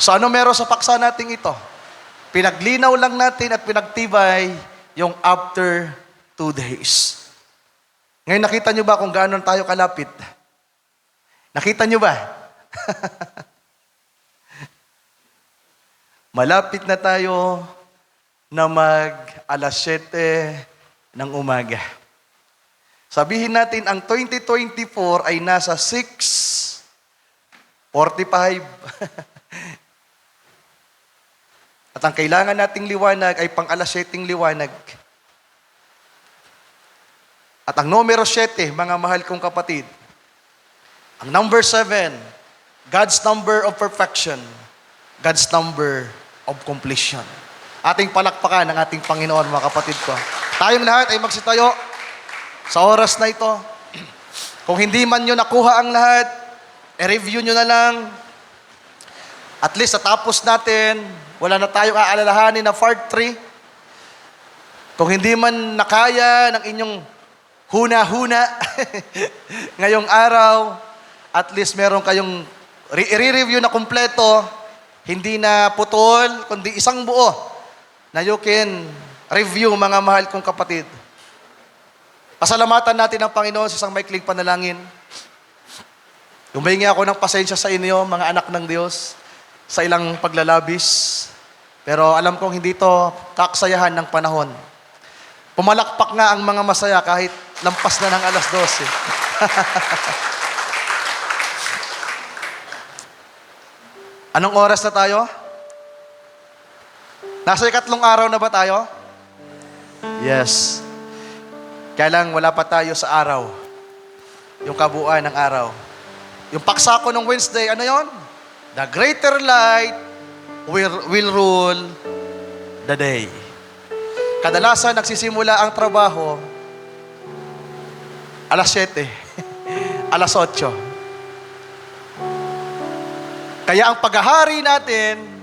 So ano meron sa paksa nating ito? Pinaglinaw lang natin at pinagtibay yung after 2 days. Ngayon nakita niyo ba kung gaano tayo kalapit? Nakita niyo ba? Malapit na tayo na mag-alas 7 ng umaga. Sabihin natin, ang 2024 ay nasa 6:45. At ang kailangan nating liwanag ay pang alas 7 liwanag. At ang numero 7, mga mahal kong kapatid, ang number 7, God's number of perfection, God's number of completion. Ating palakpakan ng ating Panginoon, mga kapatid ko. Tayong lahat ay magsitayo sa oras na ito. Kung hindi man nyo nakuha ang lahat, i-review nyo na lang. At least natapos natin, wala na tayong aalalahanin na part 3. Kung hindi man nakaya ng inyong huna-huna ngayong araw, at least meron kayong i-review na kumpleto, hindi na putol, kundi isang buo na you can review, mga mahal kong kapatid. Pasalamatan natin ang Panginoon sa isang maikling panalangin. Humingi ako ng pasensya sa inyo, mga anak ng Diyos, sa ilang paglalabis. Pero alam kong hindi ito kaksayahan ng panahon. Pumalakpak nga ang mga masaya kahit lampas na ng alas 12. Anong oras na tayo? Nasa ikatlong araw na ba tayo? Yes. Kaya lang wala pa tayo sa araw. Yung kabuuan ng araw. Yung paksa ko nung Wednesday, ano yon? The greater light will rule the day. Kadalasan nagsisimula ang trabaho alas 7, alas 8. Kaya ang paghahari natin,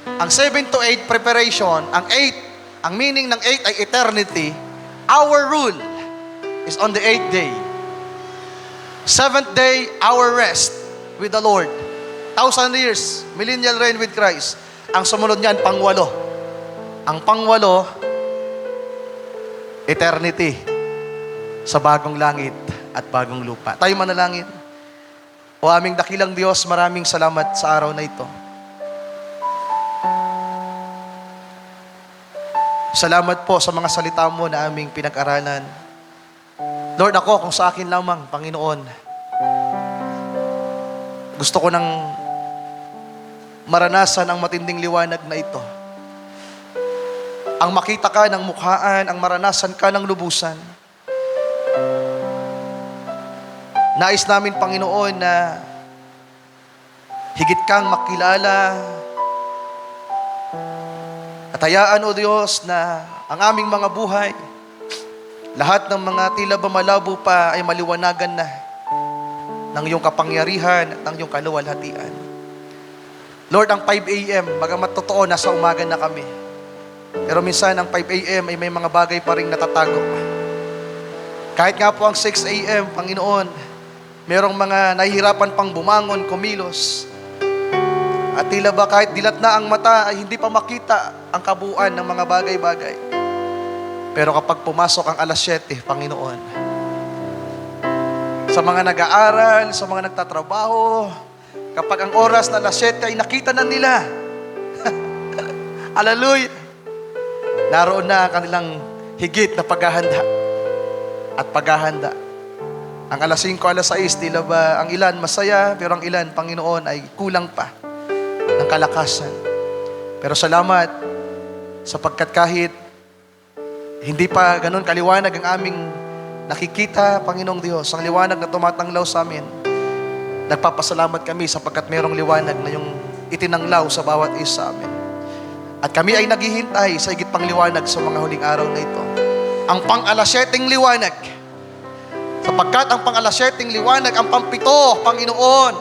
ang 7 to 8 preparation, ang 8, ang meaning ng 8 ay eternity, our rule is on the 8th day. 7th day, our rest with the Lord. 1,000 years, millennial reign with Christ. Ang sumunod niyan, pangwalo. Ang pangwalo, eternity sa bagong langit at bagong lupa. Tayo manalangin. O aming dakilang Diyos, maraming salamat sa araw na ito. Salamat po sa mga salita mo na aming pinag-aralan. Lord, ako kung sa akin lamang, Panginoon, gusto ko nang maranasan ang matinding liwanag na ito. Ang makita ka ng mukhaan, ang maranasan ka ng lubusan. Nais namin, Panginoon, na higit kang makilala at hayaan, O Diyos, na ang aming mga buhay, lahat ng mga tila ba malabo pa ay maliwanagan na ng iyong kapangyarihan at ng iyong kaluwalhatian. Lord, ang 5 a.m., bagamat totoo, nasa umaga na kami. Pero minsan, ang 5 a.m. ay may mga bagay pa rin natatago. Kahit nga po ang 6 a.m., Panginoon, merong mga nahihirapan pang bumangon, kumilos. At tila ba kahit dilat na ang mata, ay hindi pa makita ang kabuuan ng mga bagay-bagay. Pero kapag pumasok ang alas 7, Panginoon, sa mga nag-aaral, sa mga nagtatrabaho, kapag ang oras na alas 7 ay nakita na nila, hallelujah, naroon na ang kanilang higit na paghahanda at paghahanda. Ang alas 5, alas 6, tila ba ang ilan masaya, pero ang ilan, Panginoon, ay kulang pa ng kalakasan. Pero salamat sapagkat kahit hindi pa ganun kaliwanag ang aming nakikita, Panginoong Diyos, ang liwanag na tumatanglaw sa amin, nagpapasalamat kami sapagkat mayroong liwanag na yung itinanglaw sa bawat isa sa amin. At kami ay naghihintay sa higit pang liwanag sa mga huling araw na ito. Ang pang-alas 7 liwanag. Sapagkat ang pang-alas 7 liwanag, ang pang-7, Panginoon,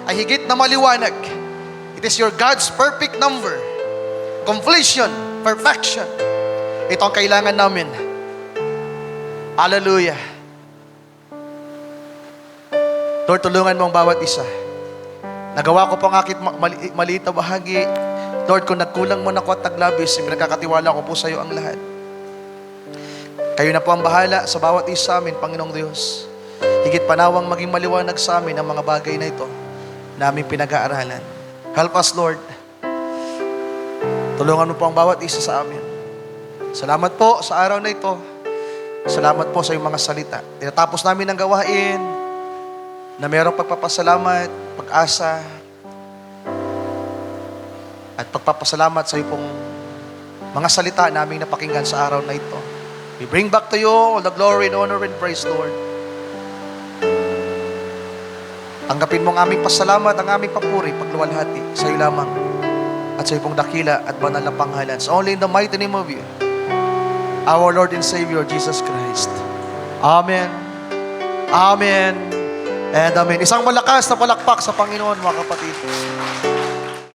ay higit na maliwanag. It is your God's perfect number. Completion, perfection. Ito ang kailangan namin. Hallelujah. Lord, tulungan mo ang bawat isa. Nagawa ko po ang aking maliit na bahagi. Lord, kung nagkulang mo na ko at naglabis, pinagkakatiwala ko po sa iyo ang lahat. Kayo na po ang bahala sa bawat isa amin, Panginoong Diyos. Higit panawang maging maliwanag sa amin ang mga bagay na ito na aming pinag-aaralan. Help us, Lord. Tulungan mo po ang bawat isa sa amin. Salamat po sa araw na ito. Salamat po sa iyong mga salita. Tinatapos namin ang gawain na mayroong pagpapasalamat, pag-asa, at pagpapasalamat sa iyo pong mga salita naming napakinggan sa araw na ito. We bring back to you all the glory and honor and praise, Lord. Tanggapin mo ang aming pasalamat, ang aming papuri, pagluwalhati sa iyo lamang at sa iyo pong dakila at banal na panghalan. So only in the mighty name of you, our Lord and Savior, Jesus Christ. Amen. Amen. And amen. Isang malakas na palakpak sa Panginoon, mga kapatid.